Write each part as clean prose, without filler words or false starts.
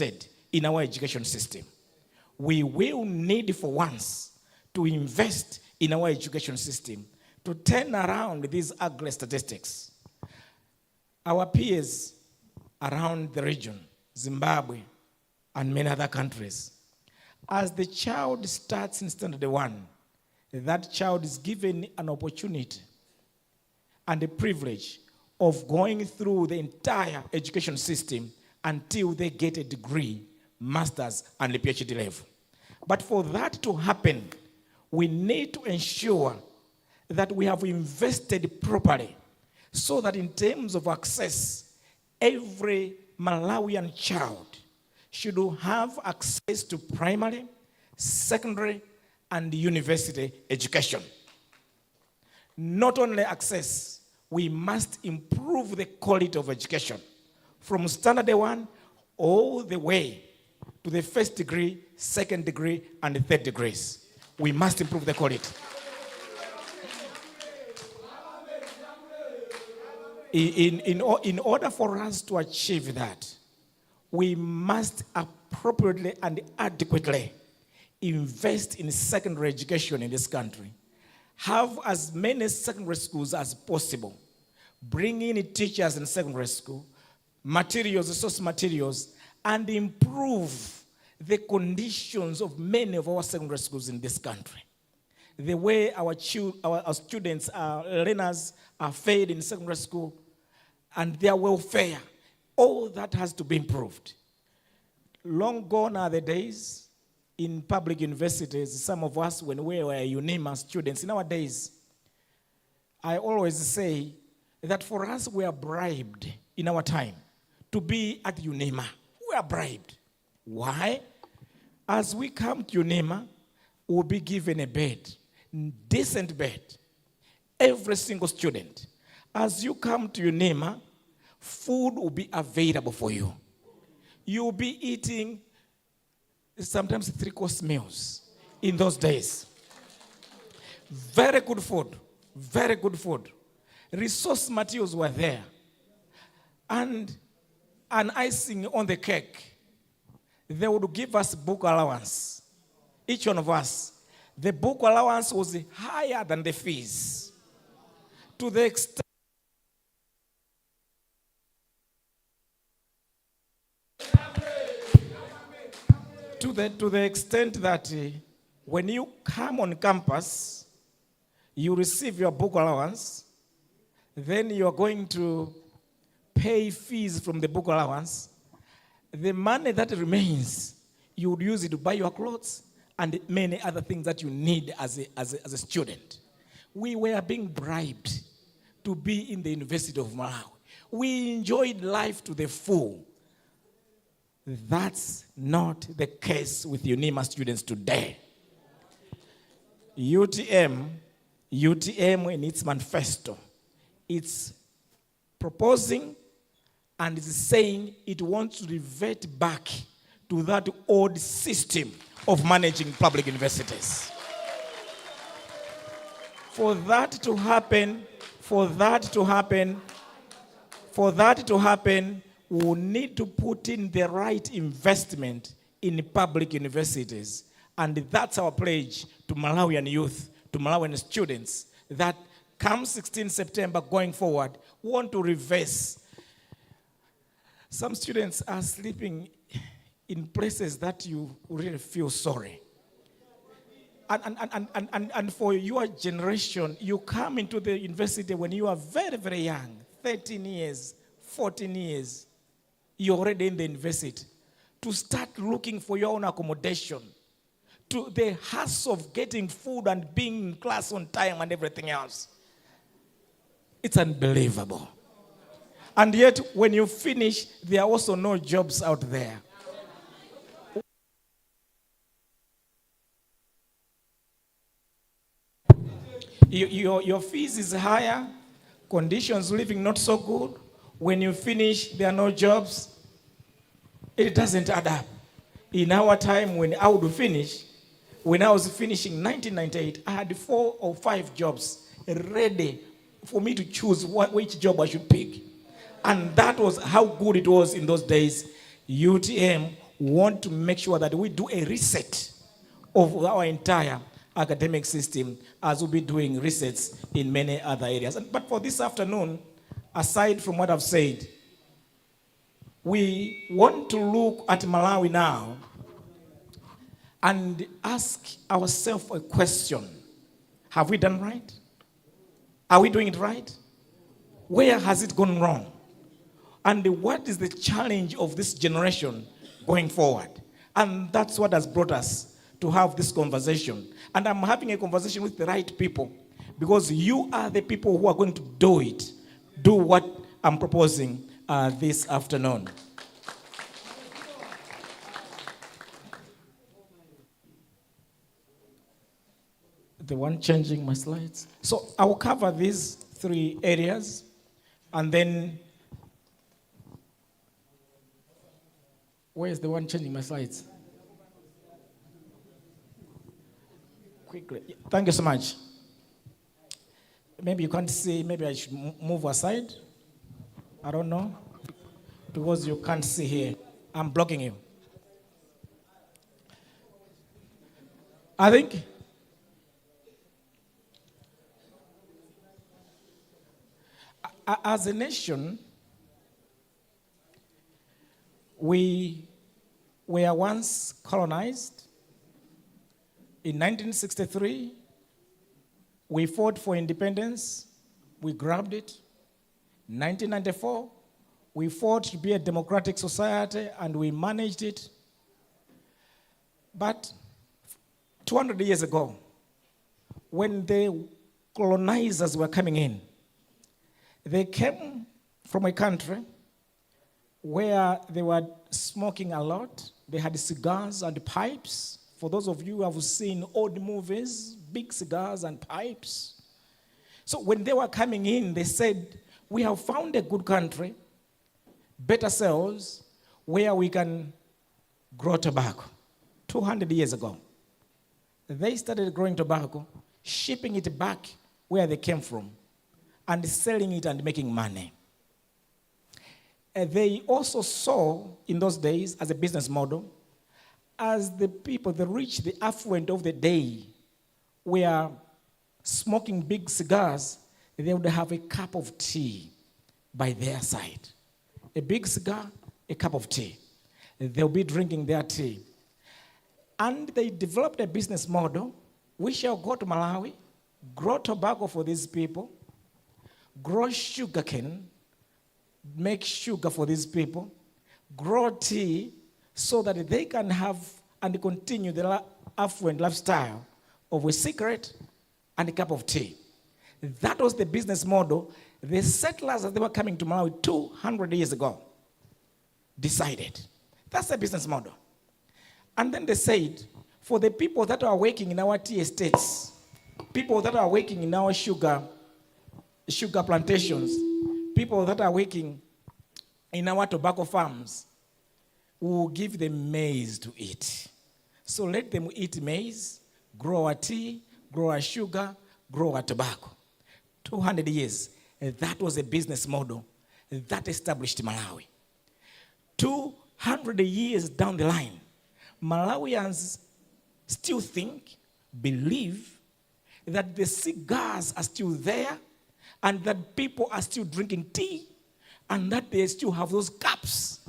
in our education system. We will need for once to invest in our education system to turn around these ugly statistics. Our peers around the region, Zimbabwe, and many other countries, as the child starts in standard 1, that child is given an opportunity and the privilege of going through the entire education system until they get a degree, master's, and a PhD level. But for that to happen, we need to ensure that we have invested properly so that in terms of access, every Malawian child should have access to primary, secondary, and university education. Not only access, we must improve the quality of education from standard 1 all the way to the first degree, second degree, and the third degrees. We must improve the quality. In order for us to achieve that, we must appropriately and adequately invest in secondary education in this country. Have as many secondary schools as possible. Bring in teachers in secondary school, materials, resource materials, and improve the conditions of many of our secondary schools in this country. The way our students, our learners are fed in secondary school and their welfare, all that has to be improved. Long gone are the days in public universities, some of us when we were Unima students, in our days, I always say that for us we are bribed in our time to be at Unima. We are bribed. Why? As we come to Unima, we'll be given a bed, decent bed, every single student. As you come to Unima, food will be available for you. You'll be eating sometimes 3-course meals in those days. Very good food, very good food. Resource materials were there. And an icing on the cake, they would give us book allowance. Each one of us. The book allowance was higher than the fees. To the extent to the extent that when you come on campus, you receive your book allowance, then you are going to pay fees from the book allowance. The money that remains, you would use it to buy your clothes and many other things that you need as a student. We were being bribed to be in the University of Malawi. We enjoyed life to the full. That's not the case with Unima students today. UTM in its manifesto, it's proposing and it's saying it wants to revert back to that old system of managing public universities. For that to happen, we need to put in the right investment in public universities. And that's our pledge to Malawian youth, to Malawian students, that come 16 September going forward, want to reverse. Some students are sleeping in places that you really feel sorry. And for your generation, you come into the university when you are very, very young, 13 years, 14 years, you're already in the university, to start looking for your own accommodation, to the hassle of getting food and being in class on time and everything else. It's unbelievable. And yet, when you finish, there are also no jobs out there. Your fees is higher, conditions living not so good. When you finish, there are no jobs. It doesn't add up. In our time, when I would finish, when I was finishing 1998, I had 4 or 5 jobs ready for me to choose which job I should pick. And that was how good it was in those days. UTM want to make sure that we do a reset of our entire academic system, as we'll be doing resets in many other areas. But for this afternoon, aside from what I've said, we want to look at Malawi now and ask ourselves a question. Have we done right? Are we doing it right? Where has it gone wrong? And what is the challenge of this generation going forward? And that's what has brought us to have this conversation. And I'm having a conversation with the right people, because you are the people who are going to do what I'm proposing this afternoon. The one changing my slides. So I will cover these 3 areas, and then where is the one changing my slides? Quickly. Thank you so much. Maybe you can't see, maybe I should move aside. I don't know. Because you can't see here. I'm blocking you. I think as a nation, we were once colonized. In 1963, we fought for independence. We grabbed it. In 1994, we fought to be a democratic society, and we managed it. But 200 years ago, when the colonizers were coming in, they came from a country where they were smoking a lot. They had cigars and pipes. For those of you who have seen old movies, big cigars and pipes. So when they were coming in, they said, we have found a good country, better cells, where we can grow tobacco. 200 years ago. They started growing tobacco, shipping it back where they came from, and selling it and making money. They also saw in those days as a business model, as the people, the rich, the affluent of the day, were smoking big cigars, they would have a cup of tea by their side. A big cigar, a cup of tea. They'll be drinking their tea. And they developed a business model. We shall go to Malawi, grow tobacco for these people, grow sugarcane, make sugar for these people, grow tea so that they can have and continue the affluent lifestyle of a cigarette and a cup of tea. That was the business model the settlers that they were coming to Malawi 200 years ago decided. That's the business model. And then they said, for the people that are working in our tea estates, people that are working in our sugar plantations, people that are working in our tobacco farms, we will give them maize to eat. So let them eat maize, grow our tea, grow our sugar, grow our tobacco. 200 years, that was a business model that established Malawi. 200 years down the line, Malawians still think, believe, that the cigars are still there, and that people are still drinking tea, and that they still have those cups.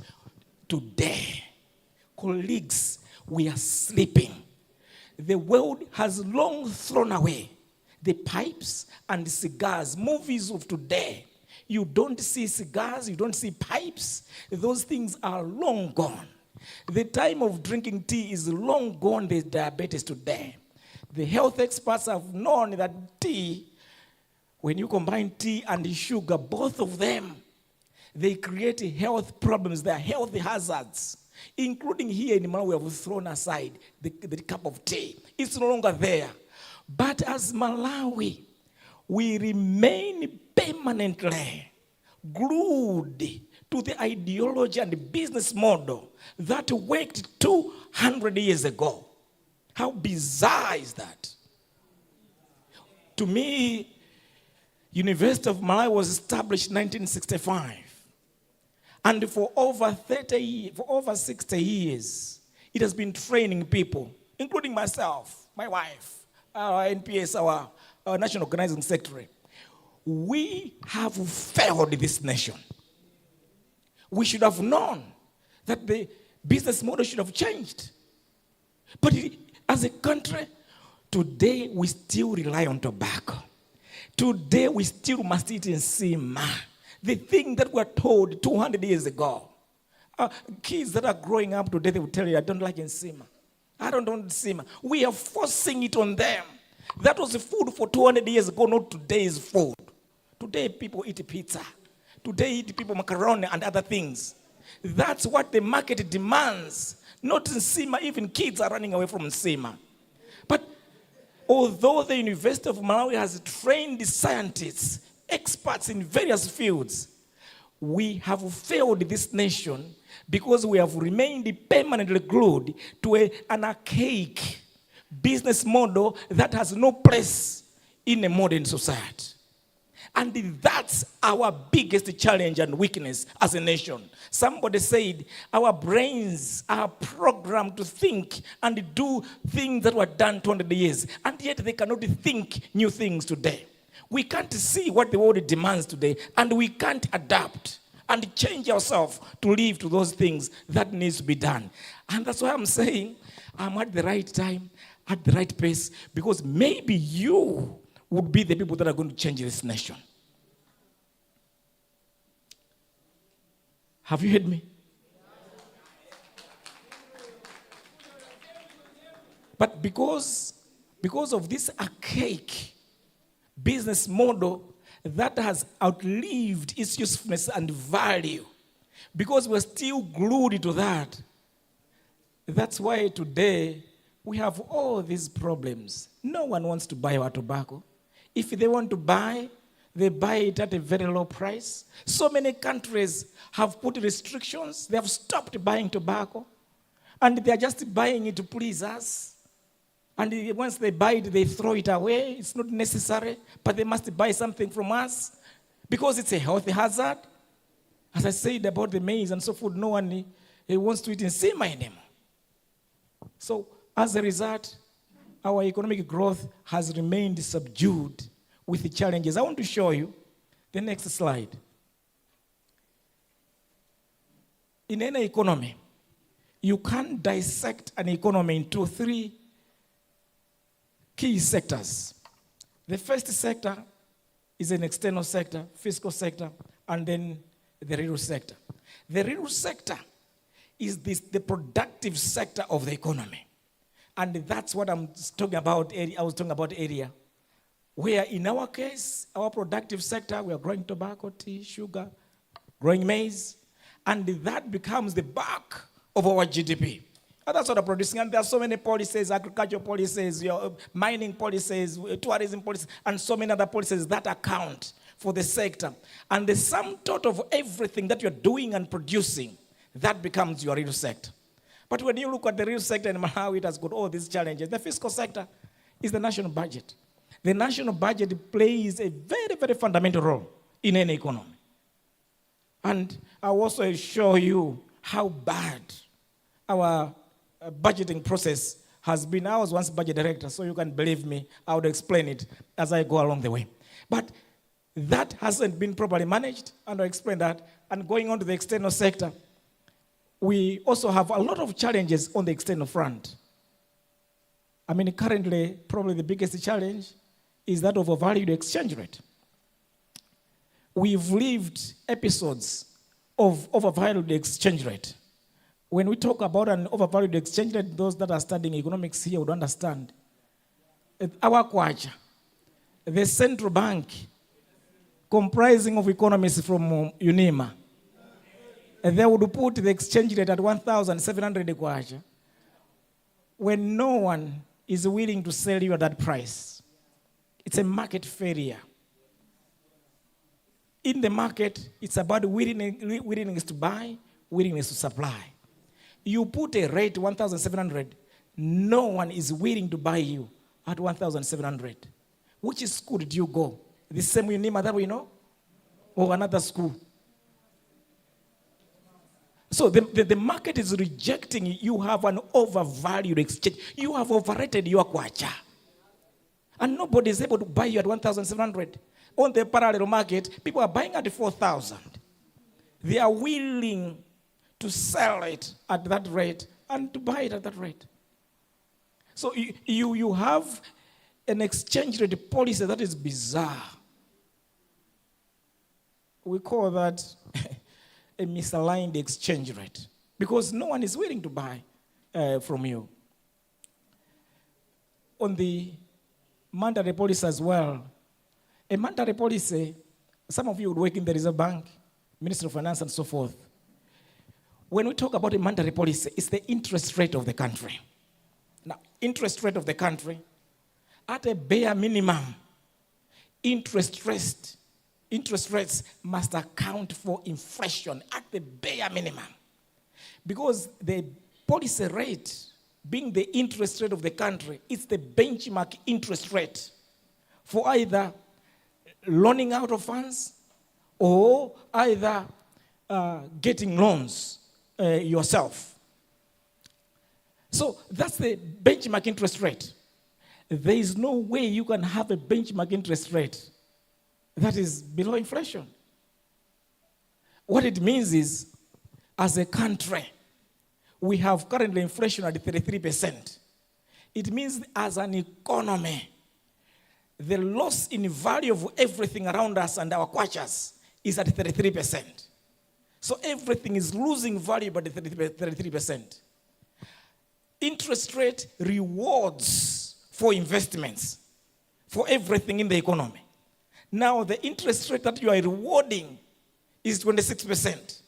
Today, colleagues, we are sleeping. The world has long thrown away the pipes and the cigars. Movies of today, you don't see cigars, you don't see pipes. Those things are long gone. The time of drinking tea is long gone. There's diabetes today. The health experts have known that tea, when you combine tea and sugar, both of them, they create health problems. They are health hazards, including here in Malawi. We have thrown aside the cup of tea. It's no longer there. But as Malawi, we remain permanently glued to the ideology and the business model that worked 200 years ago. How bizarre is that? To me, University of Malawi was established in 1965. And for over 60 years, it has been training people, including myself, my wife, our NPS, our National Organizing Secretary. We have failed this nation. We should have known that the business model should have changed. But as a country, today we still rely on tobacco. Today we still must eat nsima. The thing that we were told 200 years ago. Kids that are growing up today, they will tell you, I don't like nsima. I don't want nsima. We are forcing it on them. That was the food for 200 years ago, not today's food. Today people eat pizza. Today eat people macaroni and other things. That's what the market demands. Not nsima. Even kids are running away from nsima. But although the University of Malawi has trained scientists, experts in various fields, we have failed this nation because we have remained permanently glued to an archaic business model that has no place in a modern society. And that's our biggest challenge and weakness as a nation. Somebody said our brains are programmed to think and do things that were done 200 years, and yet they cannot think new things today. We can't see what the world demands today, and we can't adapt and change ourselves to live to those things that needs to be done. And that's why I'm saying I'm at the right time, at the right pace, because maybe you would be the people that are going to change this nation. Have you heard me? But because of this archaic business model that has outlived its usefulness and value, because we're still glued to that, that's why today we have all these problems. No one wants to buy our tobacco. If they want to buy, they buy it at a very low price. So many countries have put restrictions. They have stopped buying tobacco. And they are just buying it to please us. And once they buy it, they throw it away. It's not necessary, but they must buy something from us because it's a health hazard. As I said about the maize and so forth, no one wants to eat nsima anymore. So as a result, our economic growth has remained subdued with the challenges. I want to show you the next slide. In any economy, you can dissect an economy into three key sectors. The first sector is an external sector, fiscal sector, and then the real sector. The real sector is the productive sector of the economy. And that's what I was talking about earlier. Where in our case, our productive sector, we are growing tobacco, tea, sugar, growing maize, and that becomes the bulk of our GDP. And that's what I'm producing. And there are so many policies, agricultural policies, mining policies, tourism policies, and so many other policies that account for the sector. And the sum total of everything that you're doing and producing, that becomes your real sector. But when you look at the real sector and how it has got all these challenges, the fiscal sector is the national budget. The national budget plays a very, very fundamental role in any economy. And I'll also show you how bad our budgeting process has been. I was once budget director, so you can believe me, I would explain it as I go along the way. But that hasn't been properly managed, and I'll explain that. And going on to the external sector, we also have a lot of challenges on the external front. I mean, currently, probably the biggest challenge is that of a valued exchange rate. We've lived episodes of overvalued exchange rate. When we talk about an overvalued exchange rate, those that are studying economics here would understand. Our kwacha, the central bank, comprising of economists from Unima, they would put the exchange rate at 1,700 kwacha when no one is willing to sell you at that price. It's a market failure. In the market, it's about willingness to buy, willingness to supply. You put a rate 1,700, no one is willing to buy you at 1,700. Which school did you go? The same Unima that we know? Or another school? So the market is rejecting you. You have an overvalued exchange. You have overrated your kwacha. And nobody is able to buy you at 1,700. On the parallel market, people are buying at 4,000. They are willing to sell it at that rate and to buy it at that rate. So you have an exchange rate policy that is bizarre. We call that a misaligned exchange rate because no one is willing to buy from you. On the monetary policy as well, a monetary policy, some of you would work in the Reserve Bank, Ministry of Finance and so forth. When we talk about a monetary policy, it's the interest rate of the country. Now, interest rate of the country, at a bare minimum, interest rates must account for inflation at the bare minimum. Because the policy rate, being the interest rate of the country, is the benchmark interest rate for either loaning out of funds or either getting loans yourself. So that's the benchmark interest rate. There is no way you can have a benchmark interest rate that is below inflation. What it means is, as a country, we have currently inflation at 33%. It means as an economy, the loss in value of everything around us and our kwachas is at 33%. So everything is losing value by 33%. Interest rate rewards for investments, for everything in the economy. Now the interest rate that you are rewarding is 26%.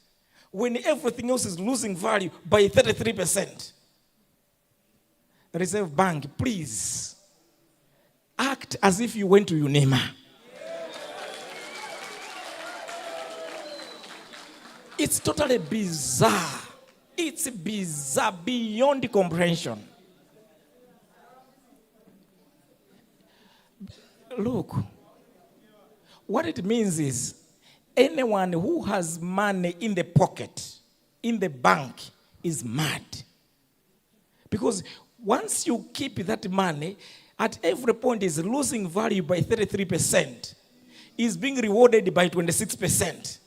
When everything else is losing value by 33%. Reserve Bank, please act as if you went to Unima. It's totally bizarre. It's bizarre beyond comprehension. Look, what it means is anyone who has money in the pocket, in the bank, is mad. Because once you keep that money, at every point is losing value by 33%, is being rewarded by 26%.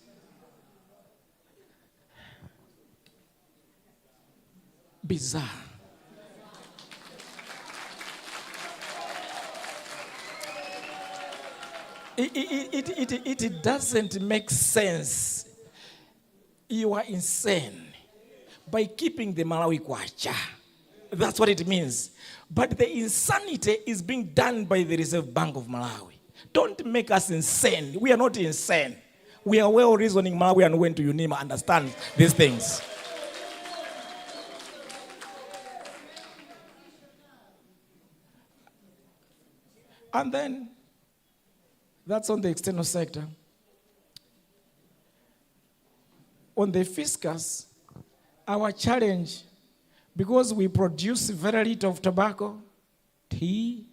Bizarre. It doesn't make sense. You are insane by keeping the Malawi kwacha. That's what it means. But the insanity is being done by the Reserve Bank of Malawi. Don't make us insane. We are not insane. We are well-reasoning Malawi and went to Unima understand these things. And then, that's on the external sector. On the fiscus, our challenge, because we produce very little of tobacco, tea,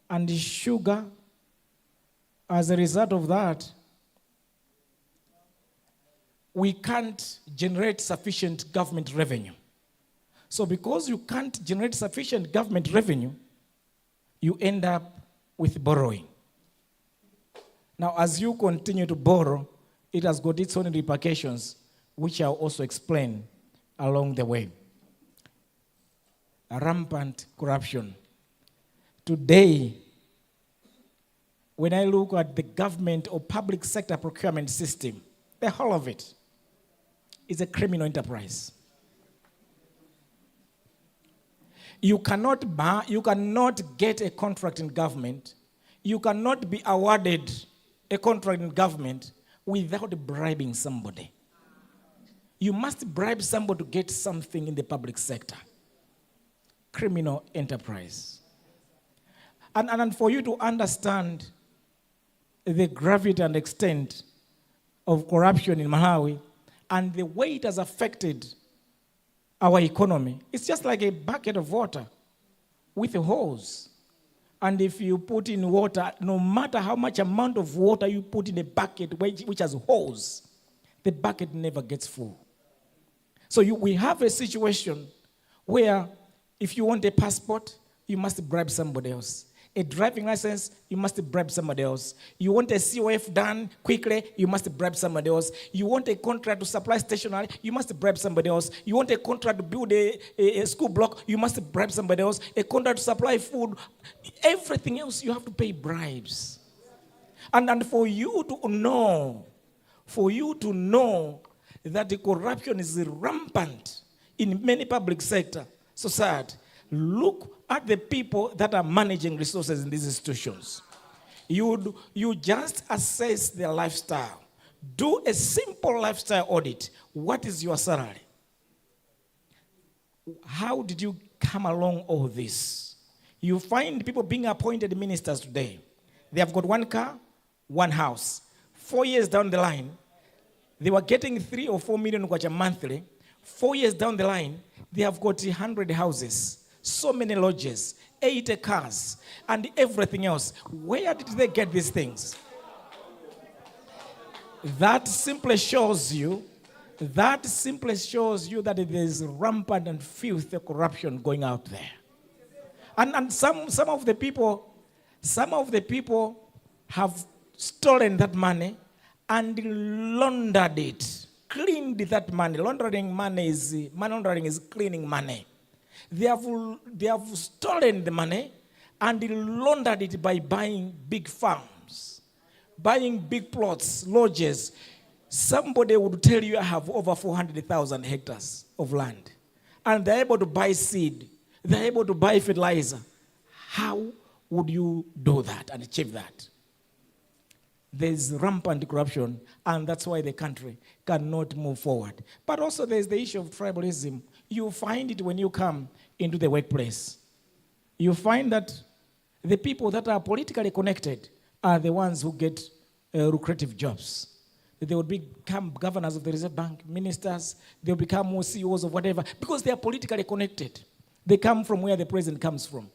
and sugar, as a result of that, we can't generate sufficient government revenue. So because you can't generate sufficient government revenue, you end up with borrowing. Now, as you continue to borrow, it has got its own repercussions, which I'll also explain along the way. Rampant corruption. Today, when I look at the government or public sector procurement system, the whole of it is a criminal enterprise. You cannot get a contract in government. You cannot be awarded a contract in government without bribing somebody. You must bribe somebody to get something in the public sector. Criminal enterprise. And for you to understand the gravity and extent of corruption in Malawi and the way it has affected our economy, it's just like a bucket of water with a hose. And if you put in water, no matter how much amount of water you put in a bucket which has a hose, the bucket never gets full. So we have a situation where if you want a passport, you must bribe somebody else. A driving license, you must bribe somebody else. You want a COF done quickly, you must bribe somebody else. You want a contract to supply stationery, you must bribe somebody else. You want a contract to build a school block, you must bribe somebody else. A contract to supply food, everything else, you have to pay bribes. And for you to know that the corruption is rampant in many public sector society, look at the people that are managing resources in these institutions. You just assess their lifestyle. Do a simple lifestyle audit. What is your salary? How did you come along all this? You find people being appointed ministers today. They have got one car, one house. 4 years down the line, they were getting 3 or 4 million kwacha monthly. 4 years down the line, they have got 100 houses, so many lodges, 80 cars, and everything else. Where did they get these things? That simply shows you that there is rampant and filthy corruption going out there. And some of the people have stolen that money and laundered it, cleaned that money. Money laundering is cleaning money. They have stolen the money and laundered it by buying big farms, buying big plots, lodges. Somebody would tell you I have over 400,000 hectares of land. And they're able to buy seed. They're able to buy fertilizer. How would you do that and achieve that? There's rampant corruption, and that's why the country cannot move forward. But also there's the issue of tribalism. You find it when you come into the workplace. You find that the people that are politically connected are the ones who get lucrative jobs. They will become governors of the Reserve Bank, ministers, they'll become more CEOs of whatever, because they are politically connected. They come from where the president comes from.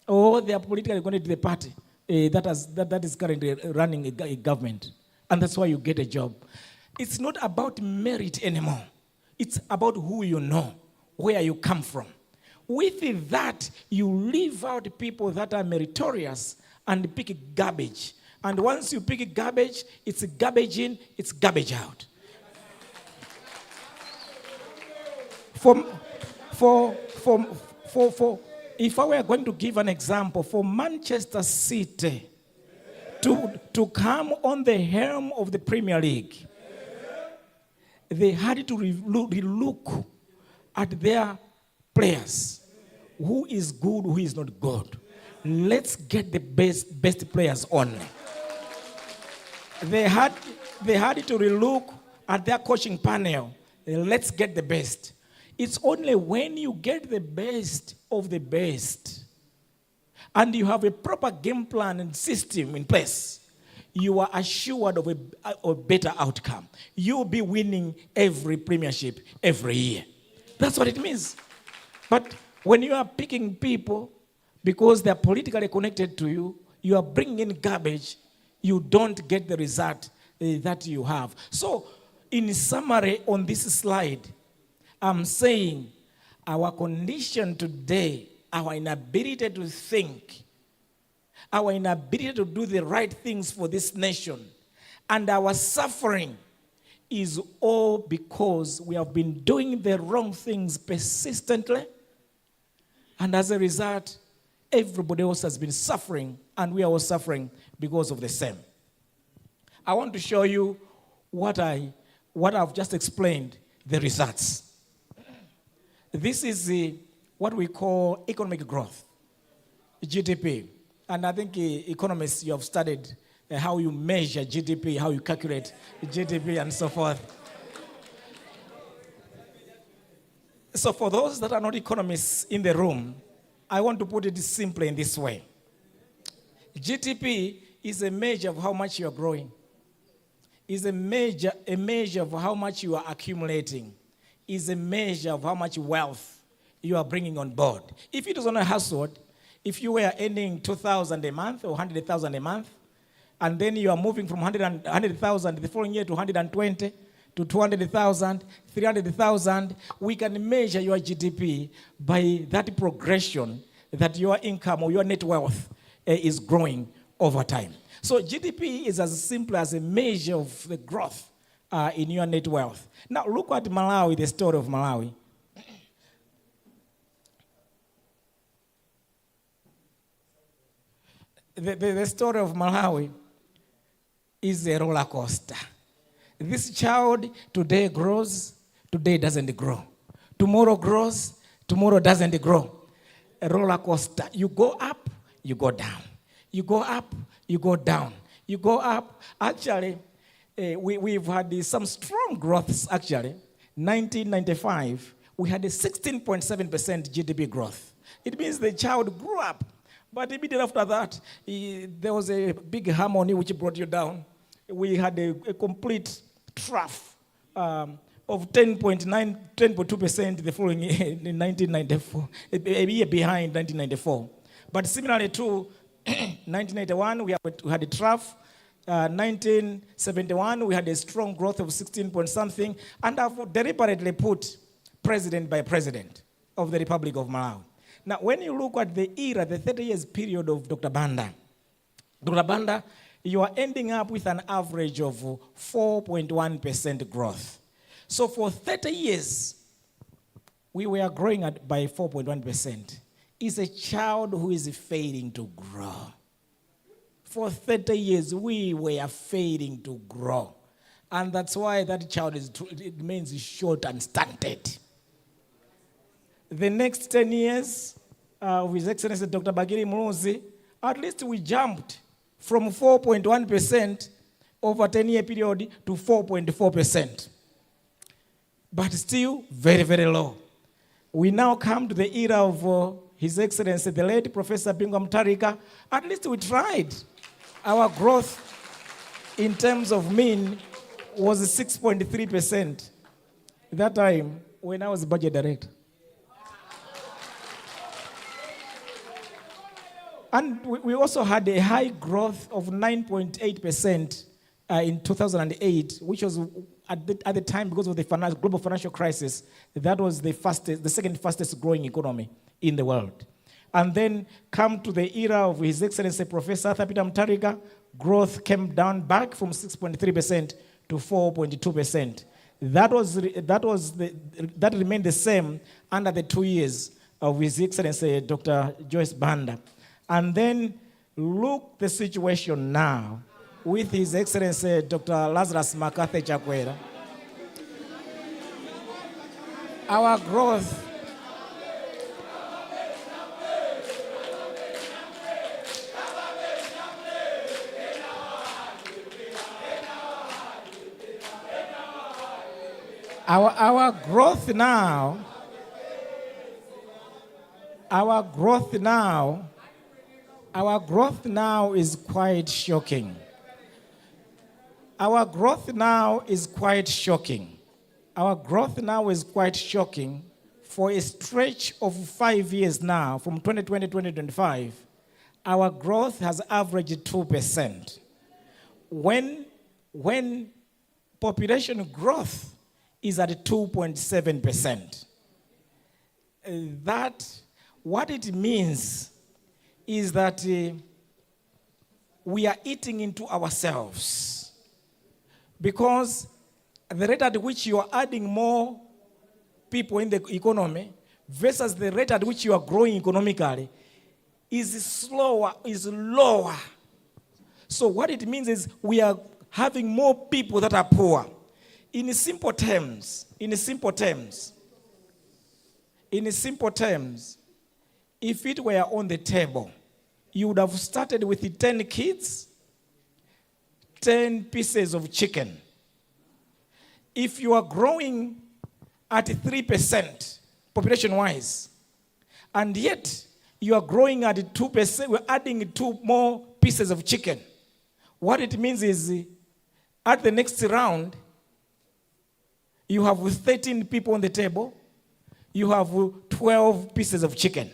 Or they are politically connected to the party that is currently running a government. And that's why you get a job. It's not about merit anymore. It's about who you know, where you come from. With that, you leave out people that are meritorious and pick garbage. And once you pick garbage, it's garbage in, it's garbage out. If I were going to give an example, for Manchester City to come on the helm of the Premier League, they had to relook at their players. Who is good, who is not good. Let's get the best players on. They had to relook at their coaching panel. Let's get the best. It's only when you get the best of the best and you have a proper game plan and system in place, you are assured of a better outcome. You'll be winning every premiership every year. That's what it means. But when you are picking people because they're politically connected to you, you are bringing in garbage, you don't get the result that you have. So, in summary on this slide, I'm saying our condition today, our inability to think, our inability to do the right things for this nation, and our suffering is all because we have been doing the wrong things persistently, and as a result, everybody else has been suffering, and we are all suffering because of the same. I want to show you what I've just explained, the results. This is what we call economic growth, GDP. And I think economists, you have studied how you measure GDP, how you calculate GDP, and so forth. So for those that are not economists in the room, I want to put it simply in this way. GDP is a measure of how much you are growing. Is a measure of how much you are accumulating. Is a measure of how much wealth you are bringing on board. If it was on a household, if you were earning 2,000 a month or 100,000 a month, and then you are moving from 100,000 the following year to 120, to 200,000, 300,000. We can measure your GDP by that progression that your income or your net wealth is growing over time. So GDP is as simple as a measure of the growth in your net wealth. Now look at Malawi, the story of Malawi. The story of Malawi is a roller coaster. This child today grows, today doesn't grow. Tomorrow grows, tomorrow doesn't grow. A roller coaster. You go up, you go down. You go up, you go down. You go up. Actually, we've had some strong growths, actually. 1995, we had a 16.7% GDP growth. It means the child grew up. But immediately after that, there was a big harmony which brought you down. We had a complete trough of 10.2% the following year in 1994, a year behind 1994. But similarly to 1991, we had a trough. 1971, we had a strong growth of 16 point something, and I've deliberately put president by president of the Republic of Malawi. Now, when you look at the era, the 30 years period of Dr. Banda, you are ending up with an average of 4.1% growth. So for 30 years, we were growing by 4.1%. It's a child who is failing to grow. For 30 years, we were failing to grow. And that's why that child remains short and stunted. The next 10 years, with His Excellency Dr. Bagiri Muluzi, at least we jumped from 4.1% over a 10-year period to 4.4%. But still very, very low. We now come to the era of His Excellency, the late Professor Bingwa Mutharika. At least we tried. Our growth in terms of mean was 6.3%. That time, when I was budget director. And we also had a high growth of 9.8% in 2008, which was at the time, because of the global financial crisis, that was the second fastest growing economy in the world. And then come to the era of His Excellency Professor Arthur Peter Mutharika, growth came down back from 6.3% to 4.2%. That remained the same under the 2 years of His Excellency Dr. Joyce Banda. And then look the situation now with His Excellency Dr. Lazarus McCarthy Chakwera. Our growth is quite shocking. Our growth now is quite shocking. Our growth now is quite shocking. For a stretch of 5 years now, from 2020 to 2025, our growth has averaged 2%. When population growth is at 2.7%, that what it means is that we are eating into ourselves, because the rate at which you are adding more people in the economy versus the rate at which you are growing economically is lower. So what it means is we are having more people that are poor. In simple terms, if it were on the table, you would have started with 10 kids, 10 pieces of chicken. If you are growing at 3% population-wise, and yet you are growing at 2%, we're adding 2 more pieces of chicken. What it means is at the next round, you have 13 people on the table, you have 12 pieces of chicken.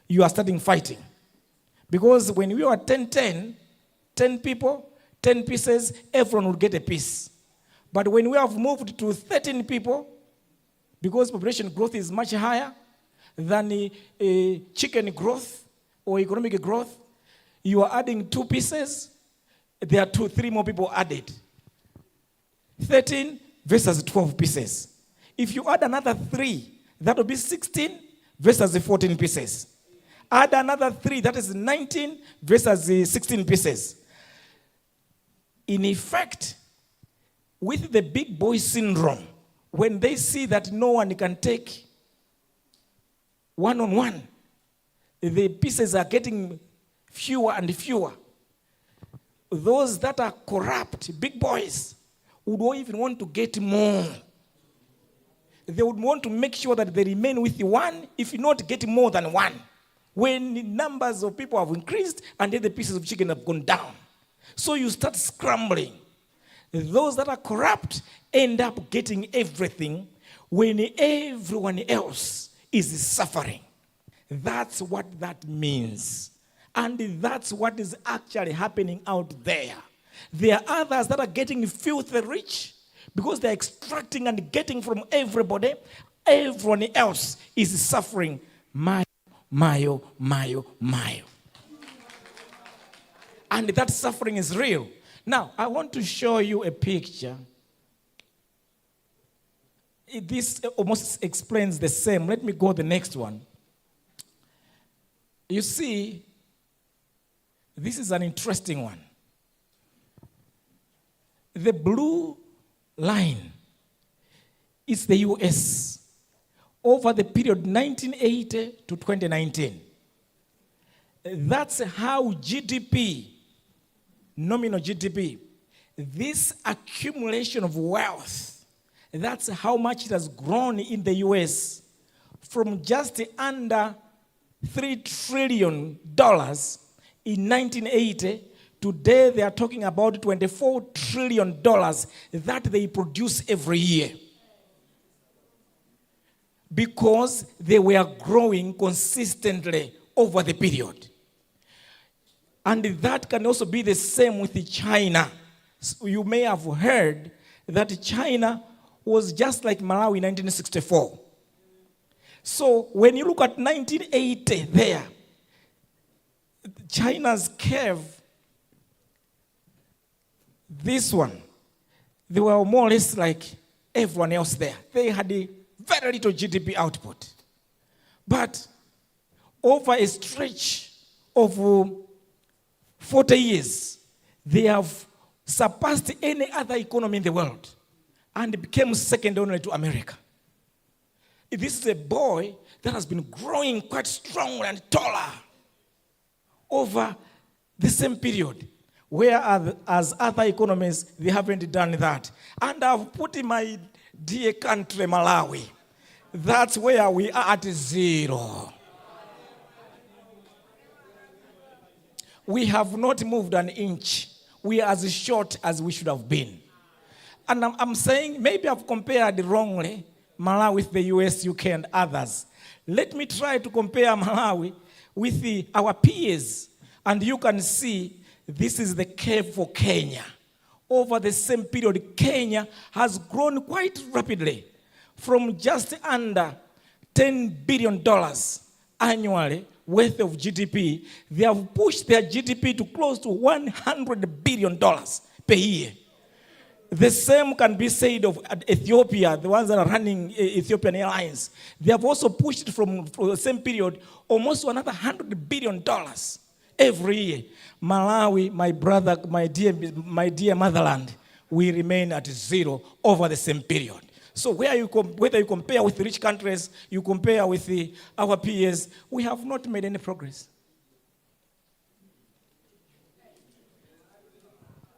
You are starting fighting. Because when we were 10 people, 10 pieces, everyone would get a piece. But when we have moved to 13 people, because population growth is much higher than chicken growth or economic growth, you are adding 2 pieces, there are 3 more people added. 13 versus 12 pieces. If you add another 3, that will be 16 versus 14 pieces. Add another 3, that is 19 versus 16 pieces. In effect, with the big boy syndrome, when they see that no one can take one-on-one, the pieces are getting fewer and fewer. Those that are corrupt, big boys, would even want to get more. They would want to make sure that they remain with one, if not get more than one. When the numbers of people have increased and then the pieces of chicken have gone down. So you start scrambling. Those that are corrupt end up getting everything when everyone else is suffering. That's what that means. And that's what is actually happening out there. There are others that are getting filthy rich because they're extracting and getting from everybody. Everyone else is suffering. Mayo. And that suffering is real. Now, I want to show you a picture. This almost explains the same. Let me go to the next one. You see, this is an interesting one. The blue line is the US over the period 1980 to 2019. That's how GDP, nominal GDP, this accumulation of wealth, that's how much it has grown in the US from just under $3 trillion in 1980. Today they are talking about $24 trillion that they produce every year. Because they were growing consistently over the period. And that can also be the same with China. So you may have heard that China was just like Malawi in 1964. So when you look at 1980 there, China's curve, this one, they were more or less like everyone else there. They had a very little GDP output. But over a stretch of 40 years, they have surpassed any other economy in the world and became second only to America. This is a boy that has been growing quite strongly and taller over the same period, whereas other economies, they haven't done that. And I've put in my dear country, Malawi, that's where we are at 0. We have not moved an inch. We are as short as we should have been. And I'm saying, maybe I've compared wrongly Malawi with the US, UK, and others. Let me try to compare Malawi with our peers. And you can see this is the curve for Kenya. Over the same period, Kenya has grown quite rapidly from just under $10 billion annually worth of GDP. They have pushed their GDP to close to $100 billion per year. The same can be said of Ethiopia, the ones that are running Ethiopian Airlines. They have also pushed from the same period almost to another $100 billion every year. Malawi, my brother, my dear motherland, we remain at 0 over the same period. So whether you compare with rich countries, you compare with our peers, we have not made any progress.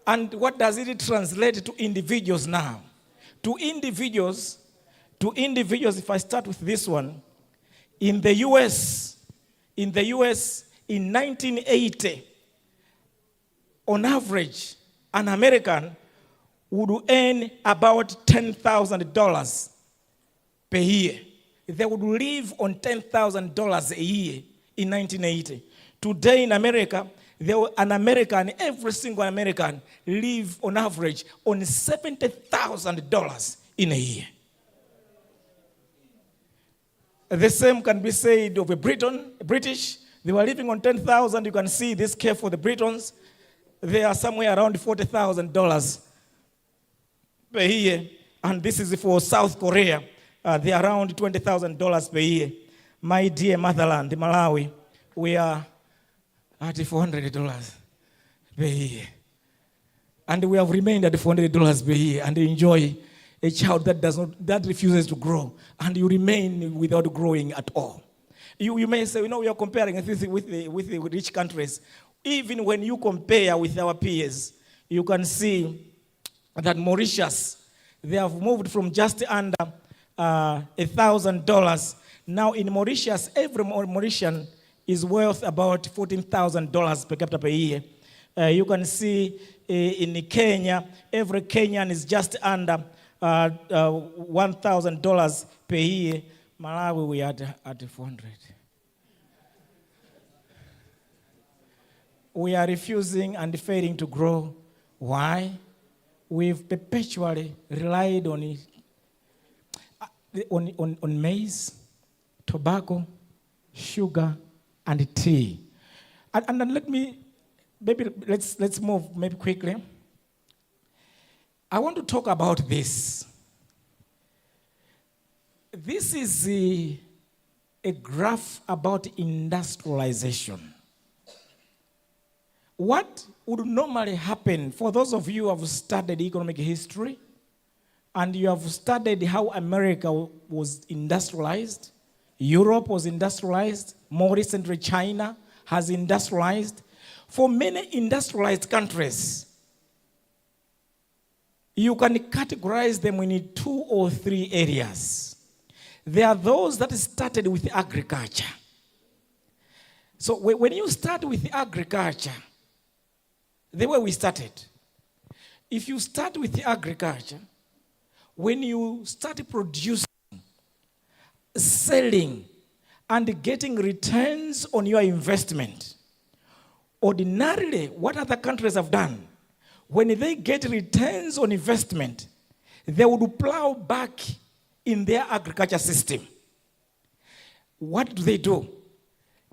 And what does it translate to individuals now? To individuals, if I start with this one, in the US, in 1980, on average, an American would earn about $10,000 per year. They would live on $10,000 a year in 1980. Today in America, An American, every single American live on average on $70,000 in a year. The same can be said of a British. They were living on $10,000. You can see this curve for the Britons. They are somewhere around $40,000 per year. And this is for South Korea. They are around $20,000 per year. My dear motherland, Malawi, we are at $400 per year. And we have remained at $400 per year and enjoy a child that refuses to grow, and you remain without growing at all. You may say, we are comparing with the rich countries. Even when you compare with our peers, you can see that Mauritius, they have moved from just under $1,000. Now in Mauritius, every Mauritian is worth about $14,000 per capita per year. You can see in Kenya, every Kenyan is just under $1,000 per year. Malawi, we are at 400. We are refusing and failing to grow. Why? We've perpetually relied on maize, tobacco, sugar, and tea. And then let's move maybe quickly. I want to talk about this. This is a graph about industrialization. What would normally happen for those of you who have studied economic history and you have studied how America was industrialized, Europe was industrialized, more recently China has industrialized. For many industrialized countries, you can categorize them in 2 or 3 areas. There are those that started with agriculture. So when you start with agriculture, the way we started, if you start with agriculture, when you start producing, selling, and getting returns on your investment, ordinarily, what other countries have done, when they get returns on investment, they would plow back in their agriculture system. What do?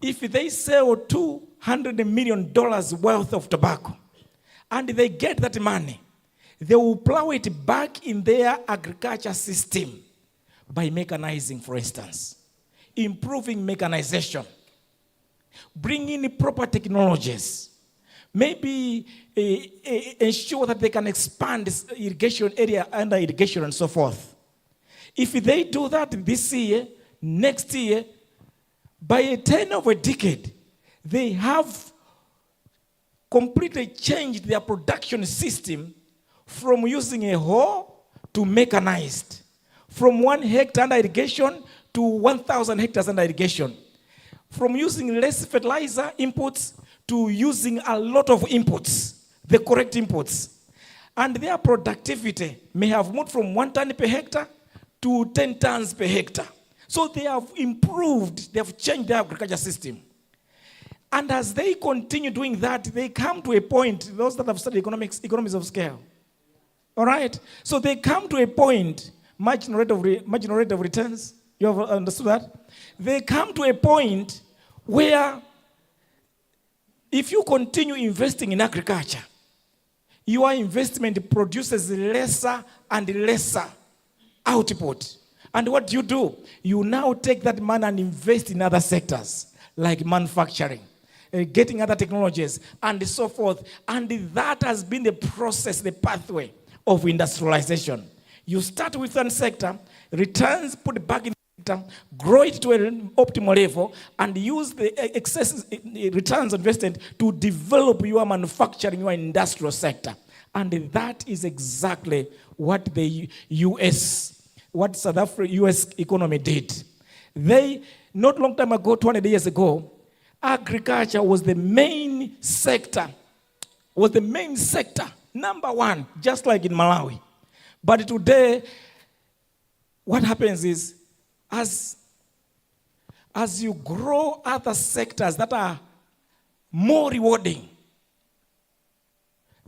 If they sell $200 million worth of tobacco and they get that money, they will plow it back in their agriculture system by mechanizing, for instance, improving mechanization, bringing proper technologies, maybe ensure that they can expand this irrigation area under irrigation and so forth. If they do that this year, next year, by a turn of a decade, they have completely changed their production system from using a hoe to mechanized, from 1 hectare under irrigation to 1,000 hectares under irrigation, from using less fertilizer inputs to using a lot of inputs, the correct inputs. And their productivity may have moved from 1 ton per hectare to 10 tons per hectare. So they have improved, they have changed their agriculture system. And as they continue doing that, they come to a point, those that have studied economies of scale. All right? So they come to a point, marginal rate of returns, you have understood that? They come to a point where if you continue investing in agriculture, your investment produces lesser and lesser output. And what do? You now take that money and invest in other sectors, like manufacturing, getting other technologies, and so forth. And that has been the process, the pathway of industrialization. You start with one sector, returns put back in the sector, grow it to an optimal level, and use the excess returns invested to develop your manufacturing, your industrial sector. And that is exactly what the South Africa, U.S. economy did. They, not long time ago, 20 years ago, agriculture was the main sector, number 1, just like in Malawi. But today, what happens is, as you grow other sectors that are more rewarding,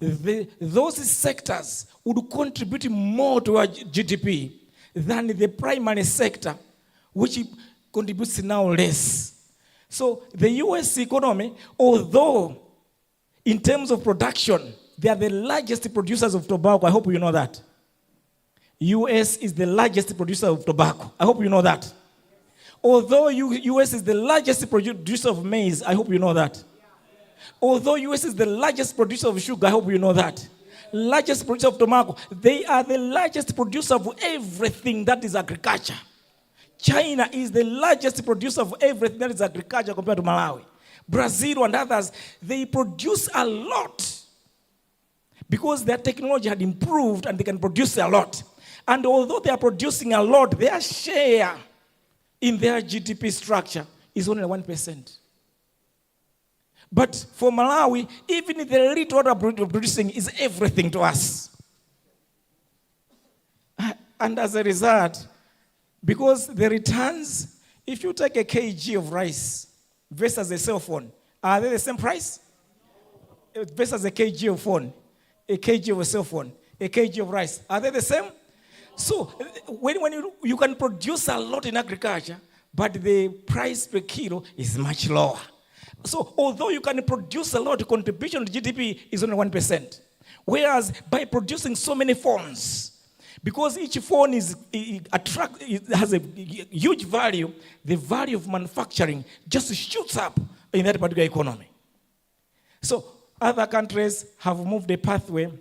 those sectors would contribute more to our GDP than the primary sector, which contributes now less. So the US economy, although in terms of production, they are the largest producers of tobacco. I hope you know that. US is the largest producer of tobacco. I hope you know that. Although US is the largest producer of maize, I hope you know that. Although US is the largest producer of sugar, I hope you know that. Largest producer of tobacco, they are the largest producer of everything that is agriculture. China is the largest producer of everything that is agriculture compared to Malawi. Brazil and others, they produce a lot because their technology had improved and they can produce a lot. And although they are producing a lot, their share in their GDP structure is only 1%. But for Malawi, even the little what we're producing is everything to us. And as a result, because the returns, if you take a kg of rice versus a cell phone, are they the same price? Versus a kg of phone, a kg of a cell phone, a kg of rice, are they the same? So when you can produce a lot in agriculture, but the price per kilo is much lower. So although you can produce a lot, the contribution to GDP is only 1%. Whereas by producing so many phones, because each phone has a huge value, the value of manufacturing just shoots up in that particular economy. So other countries have moved a pathway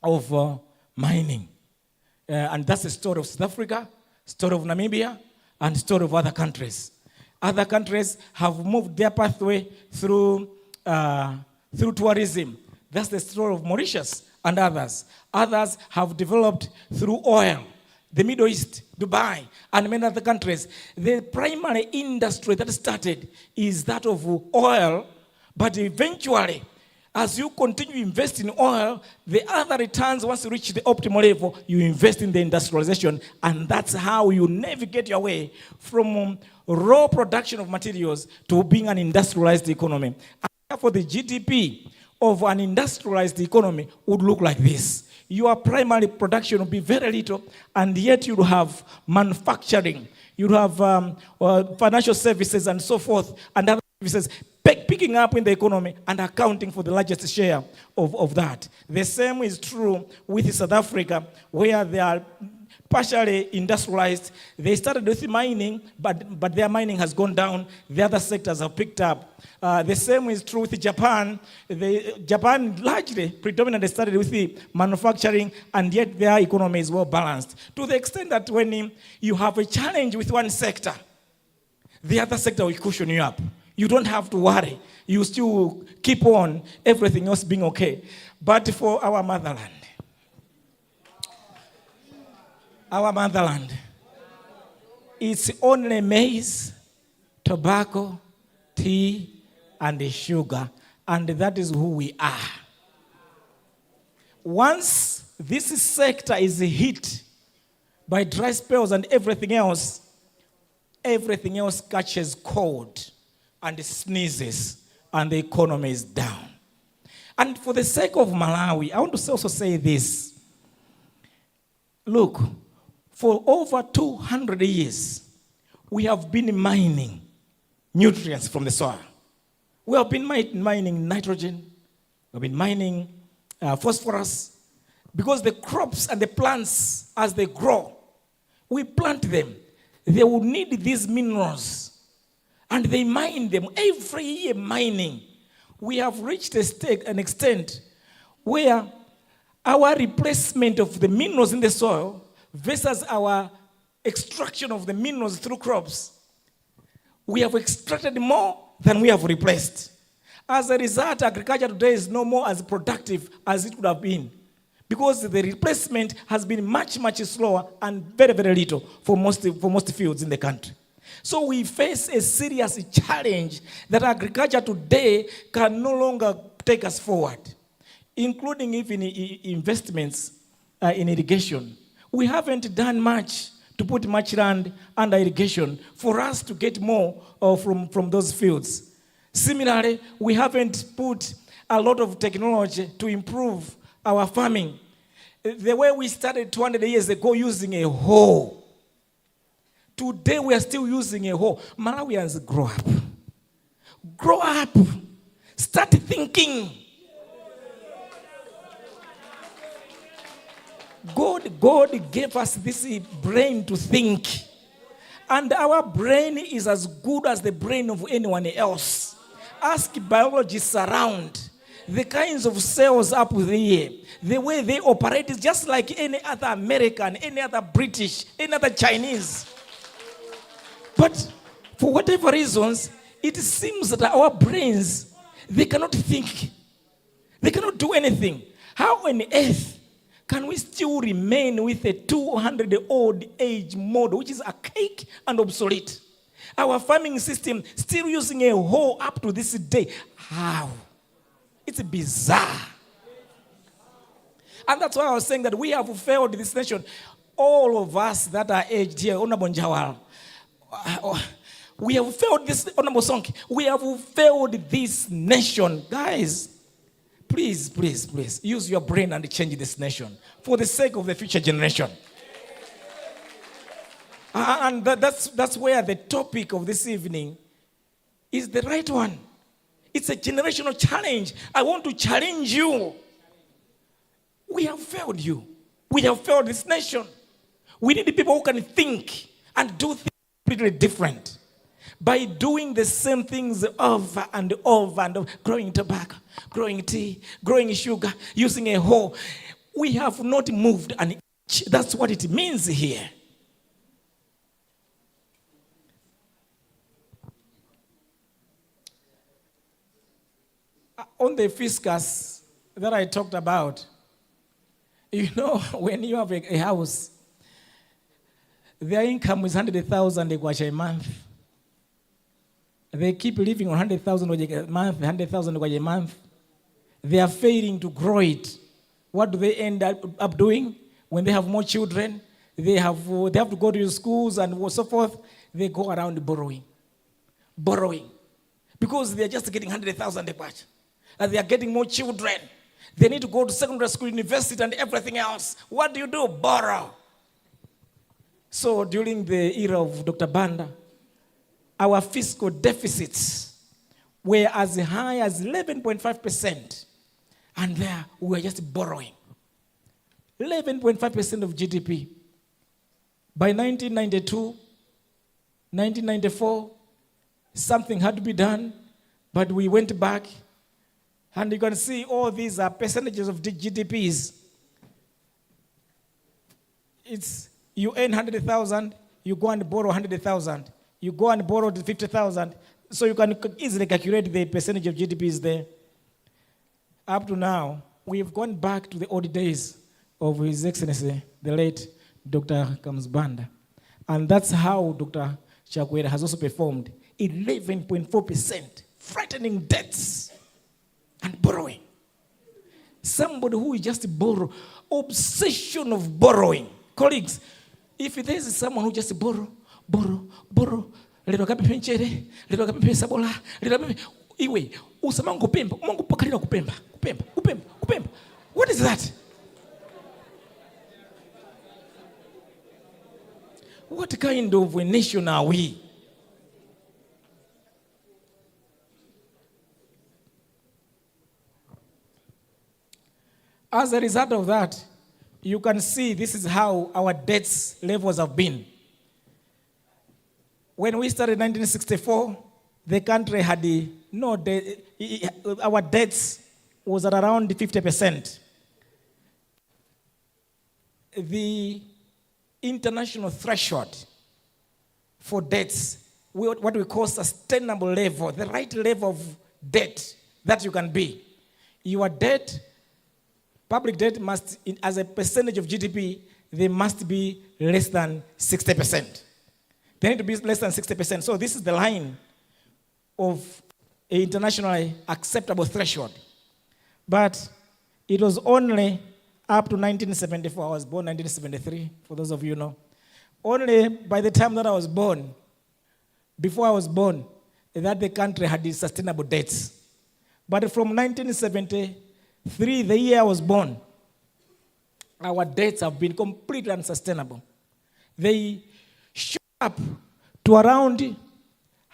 of mining. And that's the story of South Africa, story of Namibia, and story of other countries. Other countries have moved their pathway through tourism. That's the story of Mauritius and others. Others have developed through oil. The Middle East, Dubai, and many other countries. The primary industry that started is that of oil, but eventually, as you continue to invest in oil, the other returns, once you reach the optimal level, you invest in the industrialization, and that's how you navigate your way from raw production of materials to being an industrialized economy. And therefore, the GDP of an industrialized economy would look like this. Your primary production will be very little, and yet you have manufacturing, you have financial services and so forth, and other services picking up in the economy and accounting for the largest share of that. The same is true with South Africa, where they are partially industrialized. They started with mining, but their mining has gone down. The other sectors have picked up. The same is true with Japan. Japan largely, predominantly started with the manufacturing, and yet their economy is well balanced. To the extent that when you have a challenge with one sector, the other sector will cushion you up. You don't have to worry. You still keep on, everything else being okay. But for our motherland, it's only maize, tobacco, tea, and sugar, and that is who we are. Once this sector is hit by dry spells and everything else catches cold and sneezes, and the economy is down. And for the sake of Malawi, I want to also say this. Look, for over 200 years, we have been mining nutrients from the soil. We have been mining nitrogen, we've been mining phosphorus, because the crops and the plants, as they grow, we plant them, they will need these minerals. And they mine them every year. Mining, we have reached an extent where our replacement of the minerals in the soil versus our extraction of the minerals through crops, we have extracted more than we have replaced. As a result, agriculture today is no more as productive as it would have been, because the replacement has been much, much slower and very, very little for most fields in the country. So we face a serious challenge that agriculture today can no longer take us forward, including even investments in irrigation. We haven't done much to put much land under irrigation for us to get more from those fields. Similarly, we haven't put a lot of technology to improve our farming. The way we started 200 years ago using a hoe, today we are still using a hoe. Malawians, grow up. Grow up. Start thinking. God gave us this brain to think. And our brain is as good as the brain of anyone else. Ask biologists around. The kinds of cells up there, the way they operate is just like any other American, any other British, any other Chinese. But for whatever reasons, it seems that our brains, they cannot think. They cannot do anything. How on earth can we still remain with a 200-old age model, which is archaic and obsolete? Our farming system still using a hoe up to this day. How? It's bizarre. And that's why I was saying that we have failed this nation. All of us that are aged here, Honorable Njawal, we have failed this, Honorable Sonk, we have failed this nation. Guys, please, please, please, use your brain and change this nation for the sake of the future generation. And that's where the topic of this evening is the right one. It's a generational challenge. I want to challenge you. We have failed you. We have failed this nation. We need people who can think and do things completely different. By doing the same things over and over and over, growing tobacco, growing tea, growing sugar, using a hoe, we have not moved an inch. That's what it means here. On the fiscus that I talked about, you know, when you have a house, their income is 100,000 a month. They keep living on 100,000 a month, 100,000 a month. They are failing to grow it. What do they end up doing? When they have more children, they have to go to schools and so forth. They go around borrowing. Because they are just getting 100,000 a month. And they are getting more children. They need to go to secondary school, university, and everything else. What do? Borrow. So during the era of Dr. Banda, our fiscal deficits were as high as 11.5%. And there we were just borrowing. 11.5% of GDP. By 1992, 1994, something had to be done, but we went back. And you can see all these are percentages of GDPs. It's you earn 100,000, you go and borrow 100,000. You go and borrow 50,000. So you can easily calculate the percentage of GDPs there. Up to now, we've gone back to the old days of His Excellency, the late Dr. Kamsbanda. And that's how Dr. Chakwera has also performed. 11.4%, frightening debts. And borrowing. Somebody who is just borrow. Obsession of borrowing. Colleagues, if there is someone who just borrow. Lero kapi penchere, lero kapi pensabola, lero kapi iwe, usama ngopemba, umango pakalina kupemba. What is that? What kind of a nation are we? As a result of that, you can see this is how our debts levels have been. When we started in 1964, the country had no debt. Our debts was at around 50%. The international threshold for debts, what we call sustainable level, the right level of debt that you can be. Your debt, public debt must, as a percentage of GDP, they must be less than 60%. They need to be less than 60%. So this is the line of an internationally acceptable threshold. But it was only up to 1974. I was born in 1973, for those of you who know. Only by the time that I was born, before I was born, that the country had these sustainable debts. But from 1973, the year I was born, our debts have been completely unsustainable. They shot up to around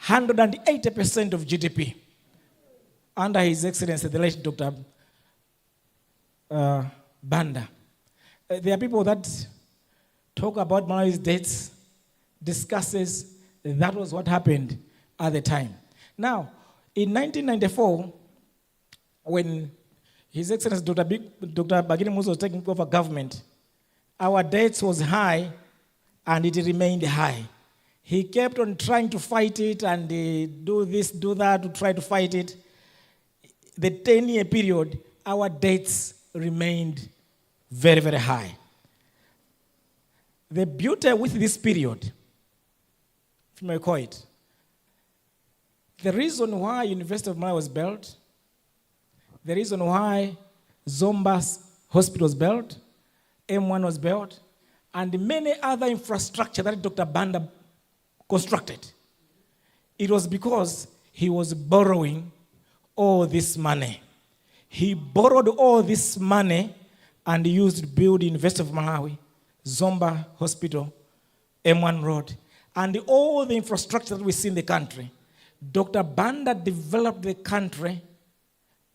180% of GDP under His Excellency, the late Dr. Banda. There are people that talk about Malawi's debts, discusses that was what happened at the time. Now, in 1994, when His Excellency Dr. Bagini Musa was taking over government, our debts was high and it remained high. He kept on trying to fight it and do this, do that to try to fight it. The 10-year period, our debts remained very, very high. The beauty with this period, if you may call it, the reason why University of Malawi was built, the reason why Zomba's hospital was built, M1 was built, and many other infrastructure that Dr. Banda constructed, it was because he was borrowing all this money. He borrowed all this money and used to build University of Malawi, Zomba Hospital, M1 Road, and all the infrastructure that we see in the country. Dr. Banda developed the country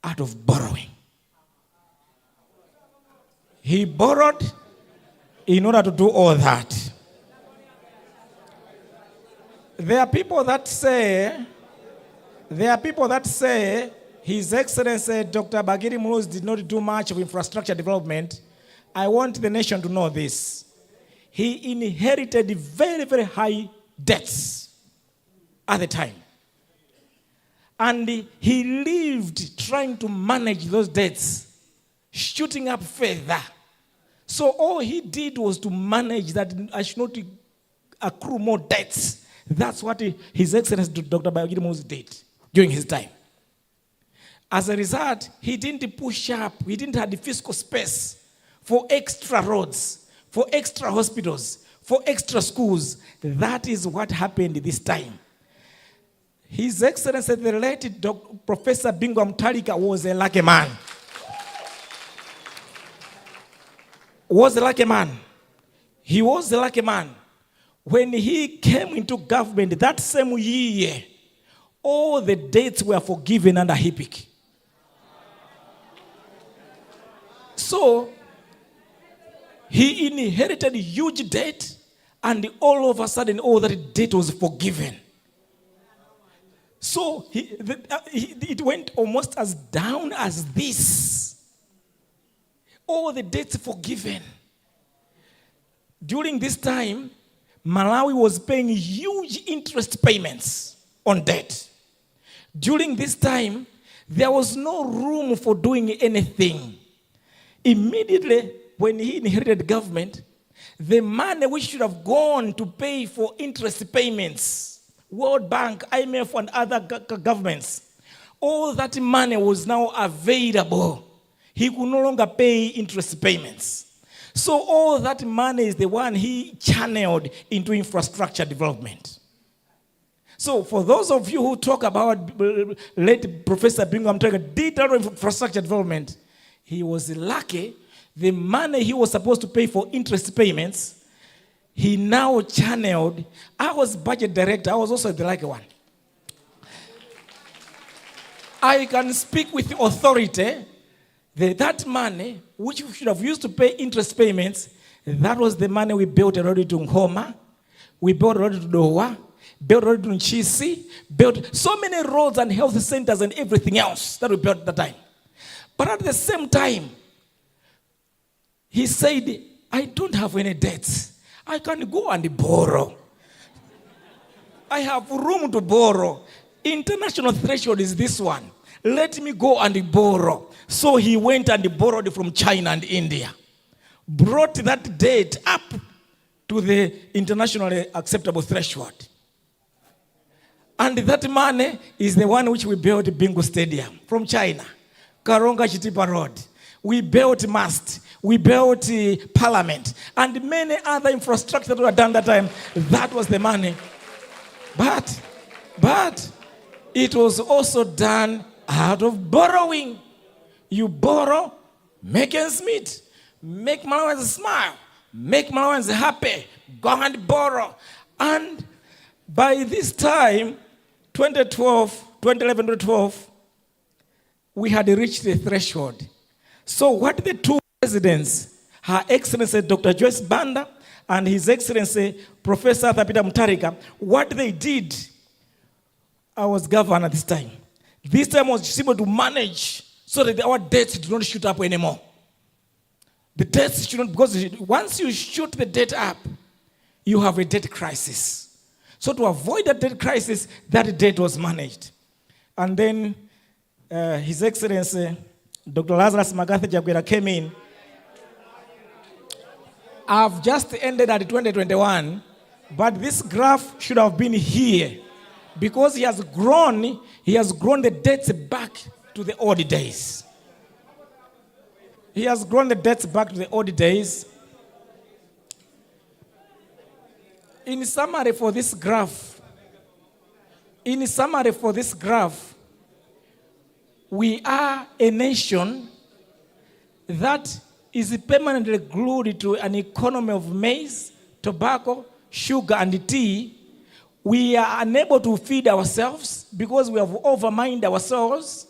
out of borrowing. He borrowed in order to do all that. There are people that say His Excellency Dr. Bagiri Musa did not do much of infrastructure development. I want the nation to know this. He inherited very, very high debts at the time. And he lived trying to manage those debts, shooting up further. So all he did was to manage that I should not accrue more debts. That's what His Excellency Dr. Bagiri Musa did during his time. As a result, he didn't push up, he didn't have the fiscal space for extra roads, for extra hospitals, for extra schools. That is what happened this time. His Excellency, the late Professor Bingu Mutharika was a lucky man. Was a lucky man. He was a lucky man. When he came into government that same year, all the debts were forgiven under HIPIC. So, he inherited a huge debt, and all of a sudden, all that debt was forgiven. So, it went almost as down as this. All the debts forgiven. During this time, Malawi was paying huge interest payments on debt. During this time, there was no room for doing anything. Immediately, when he inherited government, the money which should have gone to pay for interest payments, World Bank, IMF, and other governments, all that money was now available. He could no longer pay interest payments. So all that money is the one he channeled into infrastructure development. So for those of you who talk about late Professor Bingu Mutharika did a lot of infrastructure development, he was lucky. The money he was supposed to pay for interest payments, he now channeled. I was budget director. I was also the lucky one. I can speak with authority that money, which we should have used to pay interest payments, that was the money we built a road to Ngoma, we built a road to Doha, built a road to Nchisi, built so many roads and health centers and everything else that we built at the time. But at the same time, he said, I don't have any debts. I can go and borrow. I have room to borrow. International threshold is this one. Let me go and borrow. So he went and borrowed from China and India. Brought that debt up to the internationally acceptable threshold. And that money is the one which we built Bingu Stadium from China. Karonga Chitipa Road. We built mast. We built parliament. And many other infrastructure that were done that time. That was the money. But it was also done Out of borrowing. You borrow, make ends meet. Make Malawians smile. Make Malawians happy. Go and borrow. And by this time, 2011-2012, we had reached the threshold. So what the two presidents, Her Excellency Dr. Joyce Banda and His Excellency Professor Peter Mutharika, what they did, I was governor at this time. This time I was able to manage so that our debts do not shoot up anymore. The debts should not, because once you shoot the debt up, you have a debt crisis. So to avoid that debt crisis, that debt was managed. And then His Excellency Dr. Lazarus Magathi Jagwera came in. I've just ended at 2021, but this graph should have been here because he has grown the debts back to the old days. He has grown the debts back to the old days. In summary for this graph, we are a nation that is permanently glued to an economy of maize, tobacco, sugar, and tea. We are unable to feed ourselves because we have overmined ourselves.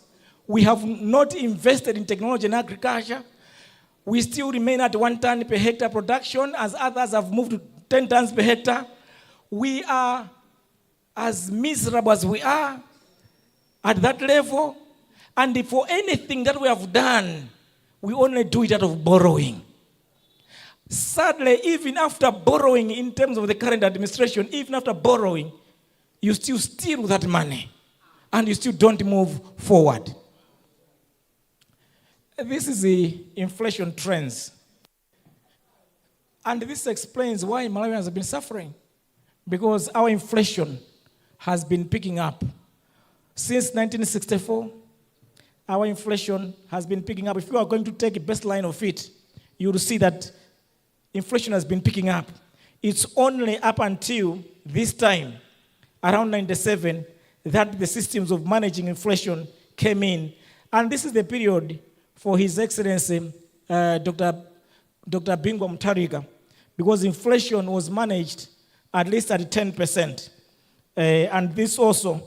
We have not invested in technology and agriculture. We still remain at 1 ton per hectare production as others have moved to 10 tons per hectare. We are as miserable as we are at that level. And for anything that we have done, we only do it out of borrowing. Sadly, even after borrowing in terms of the current administration, even after borrowing, you still steal that money and you still don't move forward. This is the inflation trends. And this explains why Malawians have been suffering. Because our inflation has been picking up. Since 1964, our inflation has been picking up. If you are going to take a baseline of it, you will see that inflation has been picking up. It's only up until this time, around 97, that the systems of managing inflation came in. And this is the period for His Excellency Dr. Bingwa Mutharika, because inflation was managed at least at 10%. And this also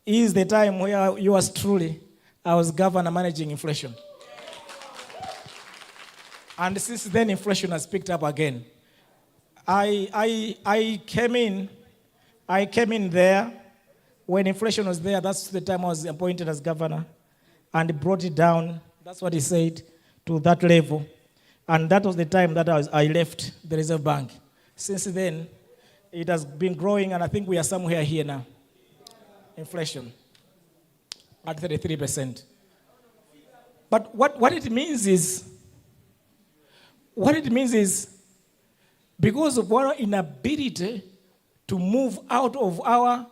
is the time where yours truly, I was governor managing inflation. And since then, inflation has picked up again. I came in there when inflation was there. That's the time I was appointed as governor, and brought it down. That's what he said, to that level. And that was the time that I left the Reserve Bank. Since then, it has been growing, and I think we are somewhere here now. Inflation at 33%. But what it means is, because of our inability to move out of our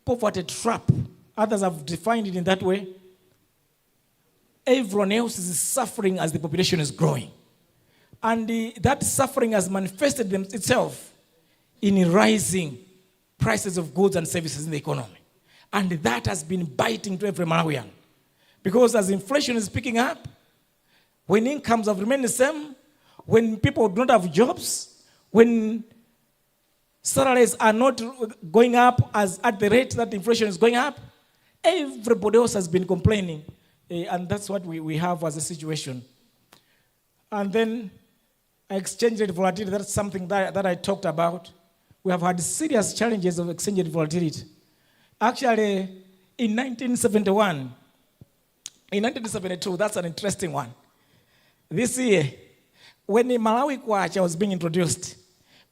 poverty trap, others have defined it in that way, everyone else is suffering as the population is growing. And that suffering has manifested itself in rising prices of goods and services in the economy. And that has been biting to every Malawian. Because as inflation is picking up, when incomes have remained the same, when people do not have jobs, when salaries are not going up as at the rate that inflation is going up, everybody else has been complaining. And that's what we have as a situation. And then exchange rate volatility, that's something that I talked about. We have had serious challenges of exchange rate volatility. Actually, in 1972, that's an interesting one. This year, when the Malawi kwacha was being introduced,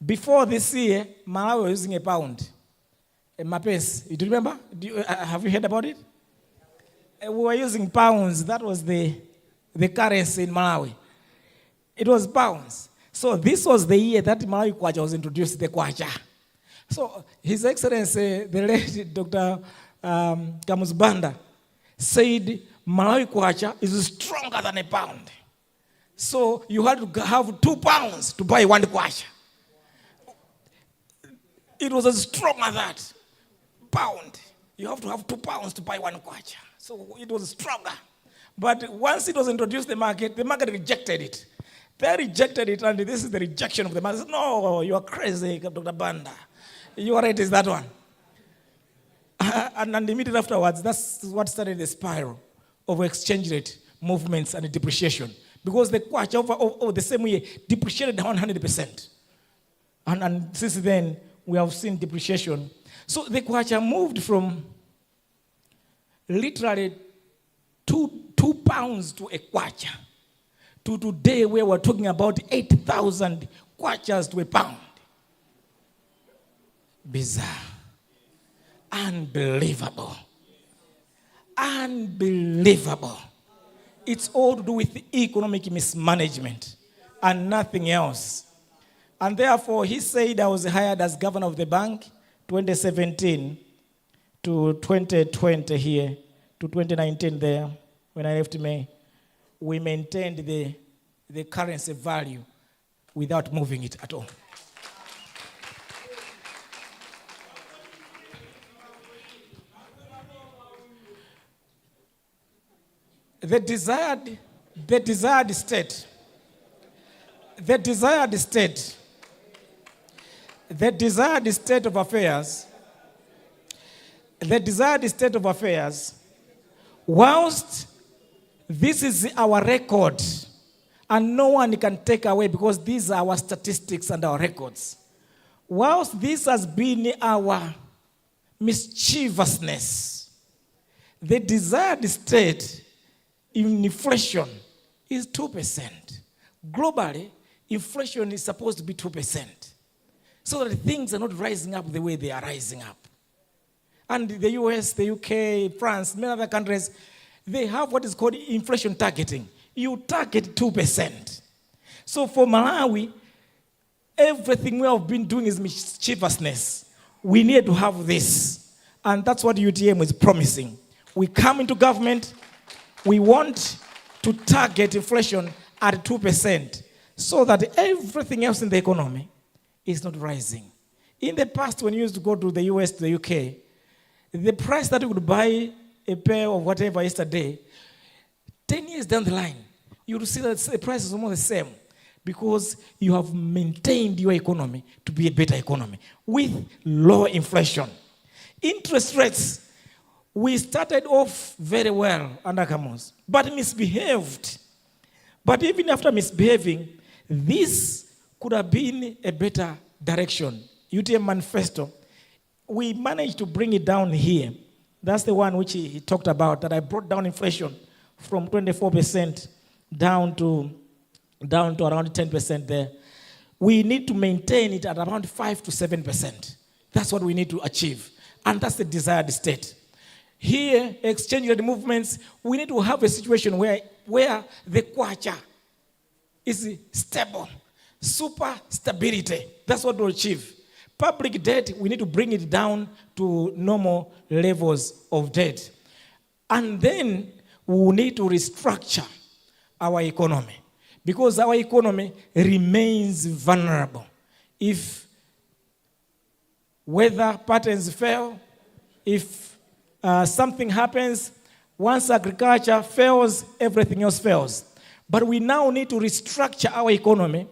before this year, Malawi was using a pound, a mapes. You do remember? Have you heard about it? We were using pounds. That was the currency in Malawi. It was pounds. So this was the year that Malawi kwacha was introduced, the kwacha. So His Excellency, the late Dr. Banda, said Malawi kwacha is stronger than a pound. So you had to have 2 pounds to buy 1 kwacha. It was as strong as that pound. You have to have £2 to buy one kwacha. So it was stronger. But once it was introduced to the market rejected it. They rejected it, and this is the rejection of the market. No, you are crazy, Dr. Banda. You are right, is that one. And immediately afterwards, that's what started the spiral of exchange rate movements and depreciation. Because the kwacha over the same year depreciated 100%. And since then, we have seen depreciation. So the kwacha moved from literally two pounds to a kwacha to today where we're talking about 8,000 kwachas to a pound. Bizarre. Unbelievable. Unbelievable. It's all to do with economic mismanagement and nothing else. And therefore, he said I was hired as governor of the bank 2017 to 2020 here, to 2019 there, when I left May. We maintained the currency value without moving it at all. The desired state of affairs, whilst this is our record, and no one can take away because these are our statistics and our records. Whilst this has been our mischievousness, the desired state in inflation is 2%. Globally, inflation is supposed to be 2%. So that things are not rising up the way they are rising up. And the US, the UK, France, many other countries, they have what is called inflation targeting. You target 2%. So for Malawi, everything we have been doing is mischievousness. We need to have this. And that's what UTM is promising. We come into government, we want to target inflation at 2% so that everything else in the economy is not rising. In the past, when you used to go to the US, to the UK, the price that you would buy a pair of whatever yesterday, 10 years down the line, you will see that the price is almost the same because you have maintained your economy to be a better economy with low inflation. Interest rates, we started off very well under Camus, but misbehaved. But even after misbehaving, this could have been a better direction. UTM manifesto, we managed to bring it down here. That's the one which he talked about, that I brought down inflation from 24% down to around 10% there. We need to maintain it at around 5 to 7%. That's what we need to achieve. And that's the desired state. Here, exchange rate movements, we need to have a situation where the kwacha is stable. Super stability. That's what we'll achieve. Public debt, we need to bring it down to normal levels of debt. And then we will need to restructure our economy because our economy remains vulnerable. If weather patterns fail, if something happens, once agriculture fails, everything else fails. But we now need to restructure our economy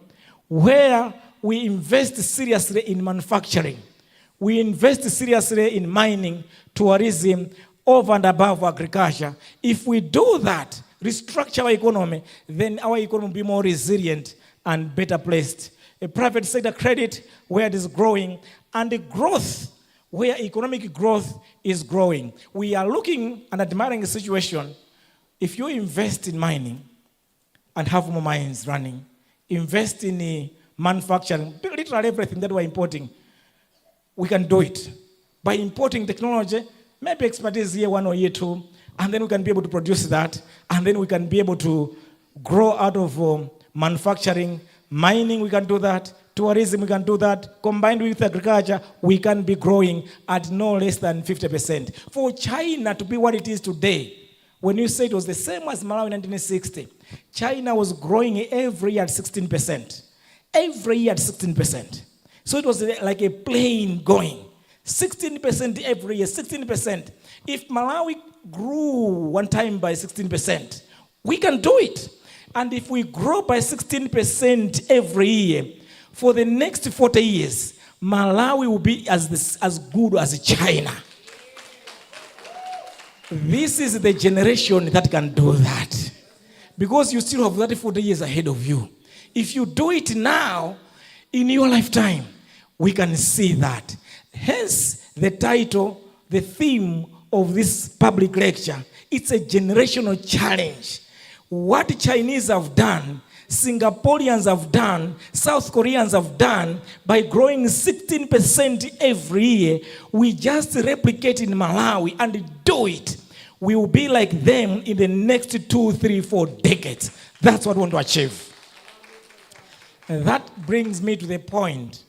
where we invest seriously in manufacturing. We invest seriously in mining, tourism, over and above agriculture. If we do that, restructure our economy, then our economy will be more resilient and better placed. A private sector credit where it is growing, and the growth where economic growth is growing. We are looking and admiring a situation. If you invest in mining and have more mines running, invest in manufacturing, literally everything that we're importing, we can do it. By importing technology, maybe expertise year 1 or year 2, and then we can be able to produce that, and then we can be able to grow out of manufacturing. Mining, we can do that. Tourism, we can do that. Combined with agriculture, we can be growing at no less than 50%. For China to be what it is today, when you say it was the same as Malawi in 1960, China was growing every year at 16%. Every year at 16%. So it was like a plane going. 16% every year, 16%. If Malawi grew one time by 16%, we can do it. And if we grow by 16% every year, for the next 40 years, Malawi will be as good as China. This is the generation that can do that. Because you still have 30, 40 years ahead of you. If you do it now, in your lifetime, we can see that. Hence, the title, the theme of this public lecture, it's a generational challenge. What Chinese have done, Singaporeans have done, South Koreans have done, by growing 16% every year, we just replicate in Malawi and do it. We will be like them in the next 2, 3, 4 decades. That's what we want to achieve. And that brings me to the point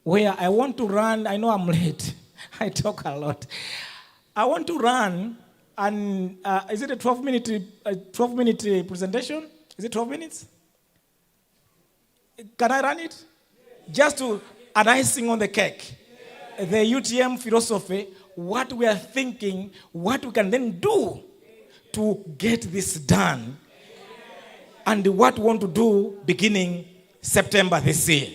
where I want to run. I know I'm late. I talk a lot. I want to run, and is it a 12-minute presentation? Is it 12 minutes? Can I run it? Just to an icing on the cake. The UTM philosophy, what we are thinking, what we can then do to get this done, and what we want to do beginning September this year.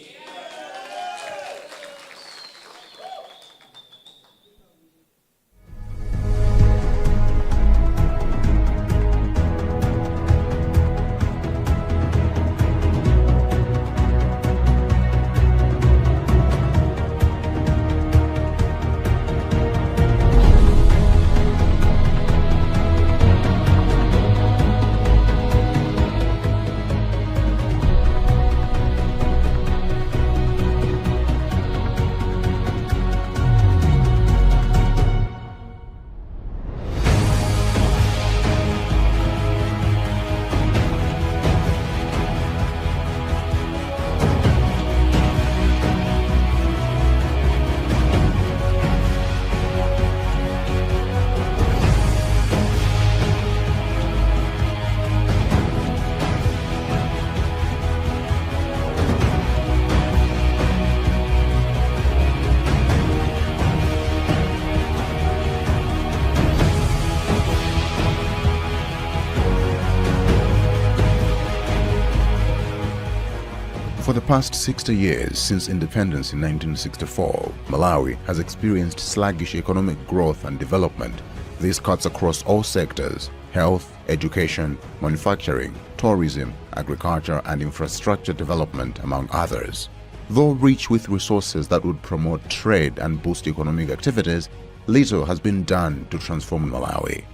For the past 60 years since independence in 1964, Malawi has experienced sluggish economic growth and development. This cuts across all sectors: health, education, manufacturing, tourism, agriculture, and infrastructure development, among others. Though rich with resources that would promote trade and boost economic activities, little has been done to transform Malawi.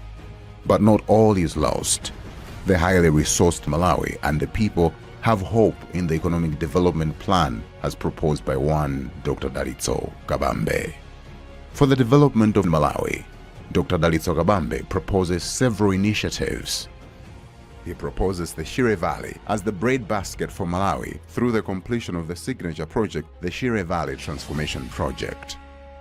But not all is lost. The highly resourced Malawi and the people have hope in the economic development plan as proposed by one Dr. Dalitso Kabambe. For the development of Malawi, Dr. Dalitso Kabambe proposes several initiatives. He proposes the Shire Valley as the breadbasket for Malawi through the completion of the signature project, the Shire Valley Transformation Project.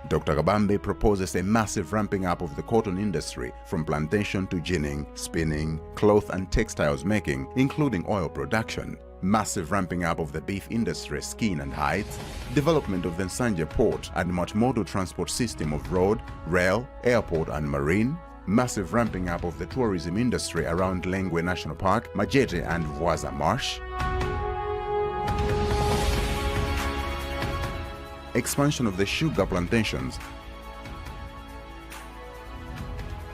Dr. Kabambe proposes a massive ramping up of the cotton industry from plantation to ginning, spinning, cloth and textiles making, including oil production, massive ramping up of the beef industry, skin and hides, development of the Nsanje port and multimodal transport system of road, rail, airport and marine, massive ramping up of the tourism industry around Lengwe National Park, Majete and Vuaza Marsh, expansion of the sugar plantations,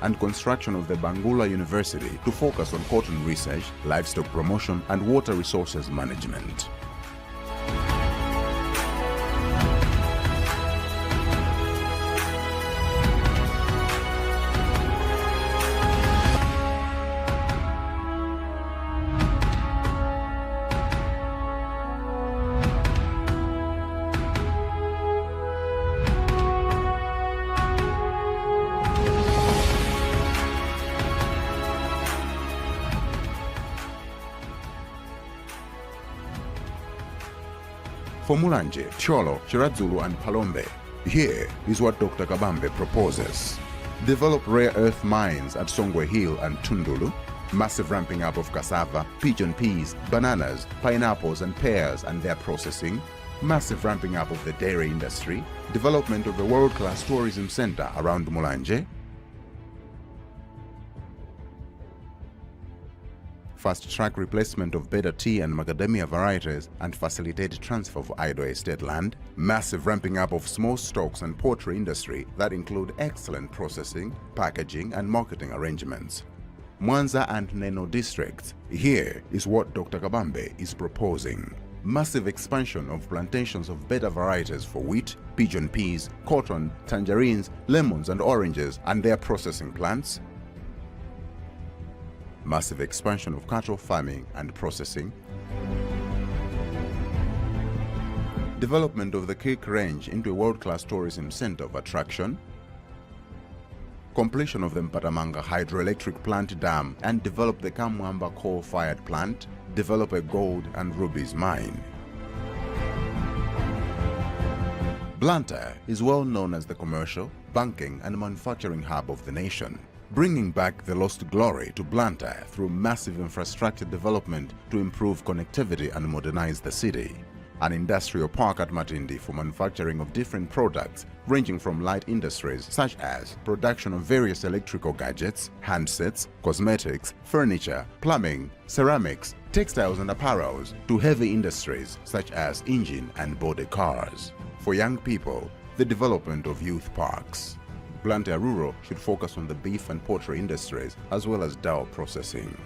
and construction of the Bangula University to focus on cotton research, livestock promotion, and water resources management. For Mulanje, Cholo, Chiradzulu and Palombe, here is what Dr. Kabambe proposes. Develop rare earth mines at Songwe Hill and Tundulu, massive ramping up of cassava, pigeon peas, bananas, pineapples and pears and their processing, massive ramping up of the dairy industry, development of a world-class tourism center around Mulanje, fast-track replacement of better tea and macadamia varieties and facilitate transfer of idle estate land, massive ramping up of small stocks and poultry industry that include excellent processing, packaging and marketing arrangements. Mwanza and Neno districts. Here is what Dr. Kabambe is proposing. Massive expansion of plantations of better varieties for wheat, pigeon peas, cotton, tangerines, lemons and oranges and their processing plants. Massive expansion of cattle farming and processing. Development of the Creek Range into a world-class tourism center of attraction. Completion of the Mpatamanga hydroelectric plant dam and develop the Kamwamba coal-fired plant. Develop a gold and rubies mine. Blantyre is well known as the commercial, banking and manufacturing hub of the nation. Bringing back the lost glory to Blantyre through massive infrastructure development to improve connectivity and modernize the city. An industrial park at Matindi for manufacturing of different products ranging from light industries such as production of various electrical gadgets, handsets, cosmetics, furniture, plumbing, ceramics, textiles and apparels to heavy industries such as engine and body cars. For young people, the development of youth parks. Blantyre Rural should focus on the beef and poultry industries as well as dairy processing.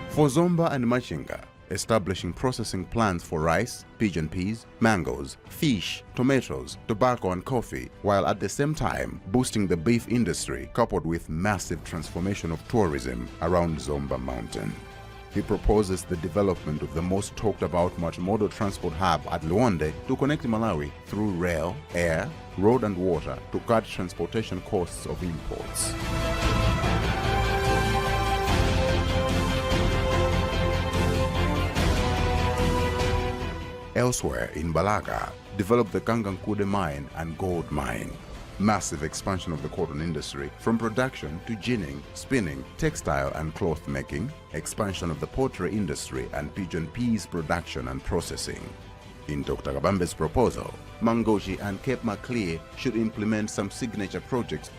For Zomba and Machinga, establishing processing plants for rice, pigeon peas, mangoes, fish, tomatoes, tobacco and coffee, while at the same time boosting the beef industry coupled with massive transformation of tourism around Zomba Mountain. He proposes the development of the most talked about multimodal transport hub at Luonde to connect Malawi through rail, air, road and water to cut transportation costs of imports. Elsewhere in Balaga, develop the Kangankude mine and gold mine. Massive expansion of the cotton industry from production to ginning, spinning, textile and cloth making, expansion of the poultry industry and pigeon peas production and processing. In Dr. Kabambe's proposal, Mangochi and Cape Maclear should implement some signature projects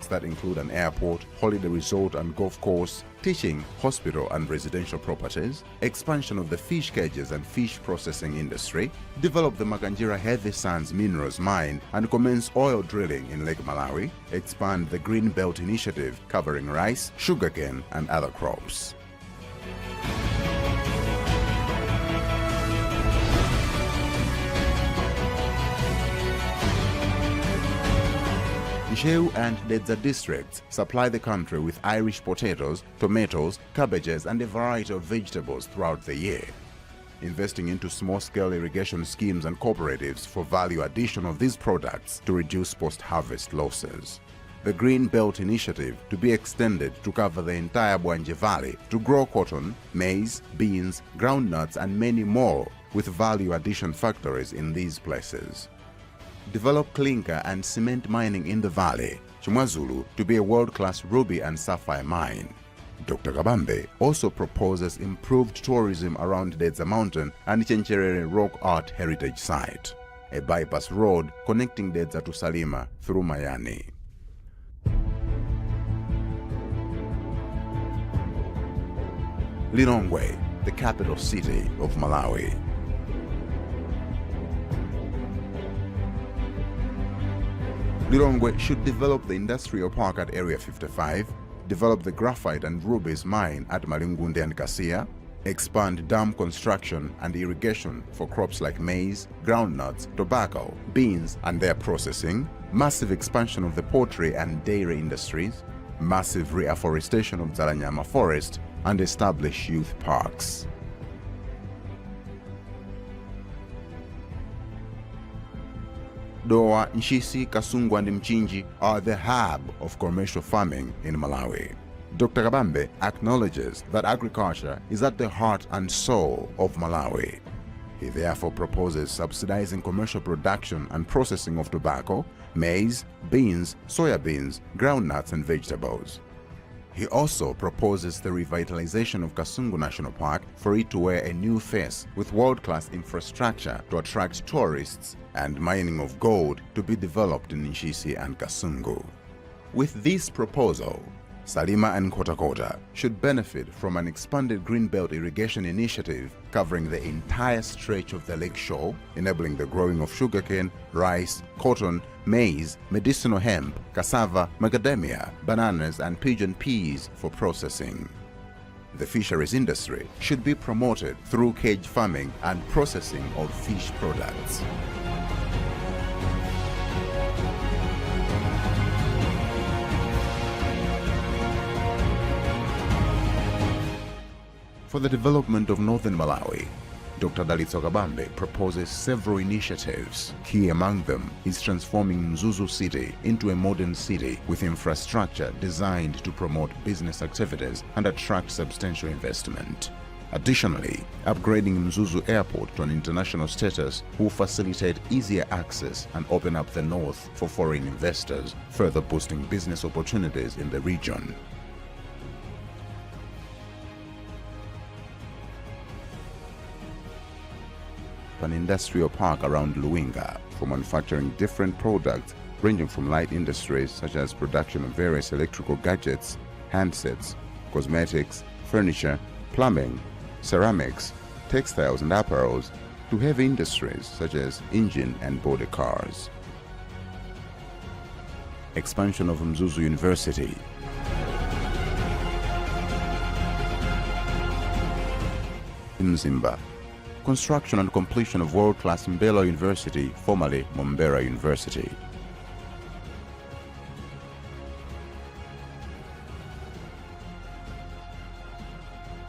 that include an airport, holiday resort and golf course, teaching, hospital and residential properties, expansion of the fish cages and fish processing industry, develop the Makanjira Heavy Sands Minerals Mine and commence oil drilling in Lake Malawi, expand the Green Belt Initiative covering rice, sugarcane and other crops. Nsheu and Dedza districts supply the country with Irish potatoes, tomatoes, cabbages and a variety of vegetables throughout the year. Investing into small-scale irrigation schemes and cooperatives for value addition of these products to reduce post-harvest losses. The Green Belt Initiative to be extended to cover the entire Bwanje Valley to grow cotton, maize, beans, groundnuts and many more with value addition factories in these places. Develop clinker and cement mining in the valley, Chimwazulu to be a world-class ruby and sapphire mine. Dr. Kabambe also proposes improved tourism around Dedza Mountain and Chencherere Rock Art Heritage Site, a bypass road connecting Dedza to Salima through Mayani. Lilongwe, the capital city of Malawi. Lilongwe should develop the industrial park at Area 55, develop the graphite and rubies mine at Malingunde and Kasia, expand dam construction and irrigation for crops like maize, groundnuts, tobacco, beans and their processing, massive expansion of the poultry and dairy industries, massive reforestation of Zalanyama forest, and establish youth parks. Doa, Nshisi, Kasungwa and Mchinji are the hub of commercial farming in Malawi. Dr. Kabambe acknowledges that agriculture is at the heart and soul of Malawi. He therefore proposes subsidizing commercial production and processing of tobacco, maize, beans, soya beans, groundnuts and vegetables. He also proposes the revitalization of Kasungu National Park for it to wear a new face with world-class infrastructure to attract tourists and mining of gold to be developed in Nshisi and Kasungu. With this proposal, Salima and Kotakota should benefit from an expanded greenbelt irrigation initiative covering the entire stretch of the lake shore, enabling the growing of sugarcane, rice, cotton, maize, medicinal hemp, cassava, macadamia, bananas, and pigeon peas for processing. The fisheries industry should be promoted through cage farming and processing of fish products. For the development of northern Malawi, Dr. Dalitso Kabambe proposes several initiatives. Key among them is transforming Mzuzu City into a modern city with infrastructure designed to promote business activities and attract substantial investment. Additionally, upgrading Mzuzu Airport to an international status will facilitate easier access and open up the north for foreign investors, further boosting business opportunities in the region. An industrial park around Luinga for manufacturing different products ranging from light industries such as production of various electrical gadgets, handsets, cosmetics, furniture, plumbing, ceramics, textiles and apparels, to heavy industries such as engine and body cars. Expansion of Mzuzu University. Mzimba. Construction and completion of world-class Mbela University, formerly Mombera University.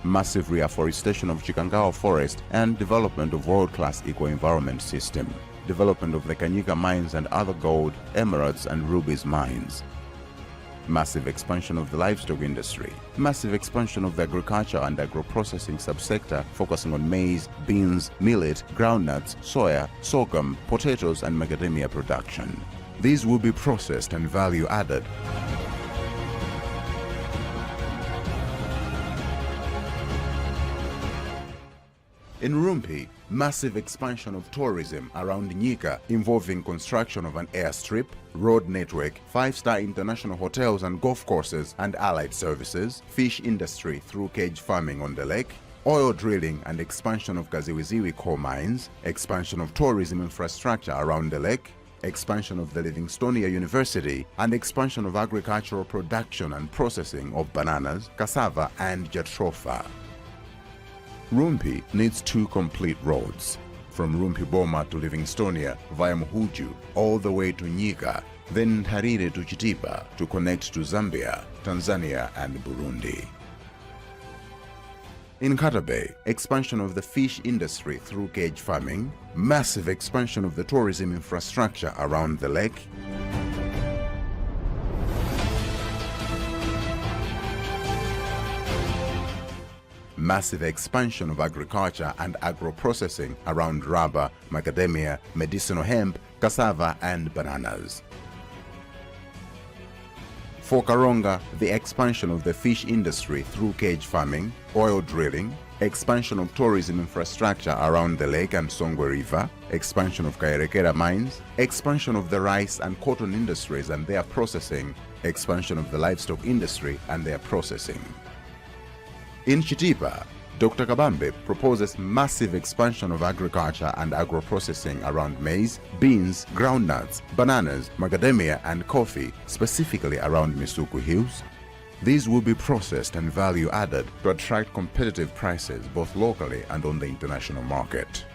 Massive reforestation of Chikangawa Forest and development of world-class eco-environment system. Development of the Kanyika mines and other gold, emeralds and rubies mines. Massive expansion of the livestock industry. Massive expansion of the agriculture and agro-processing subsector focusing on maize, beans, millet, groundnuts, soya, sorghum, potatoes and macadamia production. These will be processed and value added. In Rumpi, massive expansion of tourism around Nyika involving construction of an airstrip, road network, 5-star international hotels and golf courses and allied services, fish industry through cage farming on the lake, oil drilling and expansion of Kaziwiziwi coal mines, expansion of tourism infrastructure around the lake, expansion of the Livingstonia University, and expansion of agricultural production and processing of bananas, cassava and jatropha. Rumpi needs 2 complete roads, from Rumpi Boma to Livingstonia via Muhuju all the way to Nyika, then Harire to Chitipa to connect to Zambia, Tanzania and Burundi. In Katabe, expansion of the fish industry through cage farming, massive expansion of the tourism infrastructure around the lake, massive expansion of agriculture and agro-processing around rubber, macadamia, medicinal hemp, cassava and bananas. For Karonga, the expansion of the fish industry through cage farming, oil drilling, expansion of tourism infrastructure around the lake and Songwe River, expansion of Kairekera mines, expansion of the rice and cotton industries and their processing, expansion of the livestock industry and their processing. In Chitipa, Dr. Kabambe proposes massive expansion of agriculture and agro-processing around maize, beans, groundnuts, bananas, macadamia and coffee, specifically around Misuku Hills. These will be processed and value added to attract competitive prices both locally and on the international market.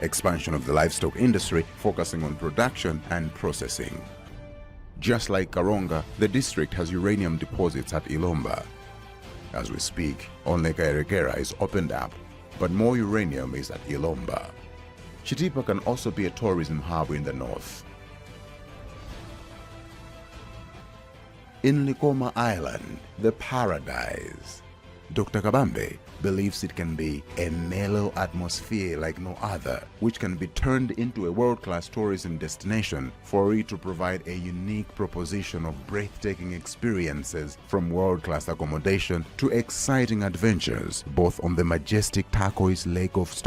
Expansion of the livestock industry focusing on production and processing. Just like Karonga, the district has uranium deposits at Ilomba. As we speak, only Kairekera is opened up, but more uranium is at Ilomba. Chitipa can also be a tourism hub in the north. In Likoma Island, the paradise. Dr. Kabambe believes it can be a mellow atmosphere like no other, which can be turned into a world-class tourism destination for it to provide a unique proposition of breathtaking experiences, from world-class accommodation to exciting adventures, both on the majestic turquoise Lake of Stars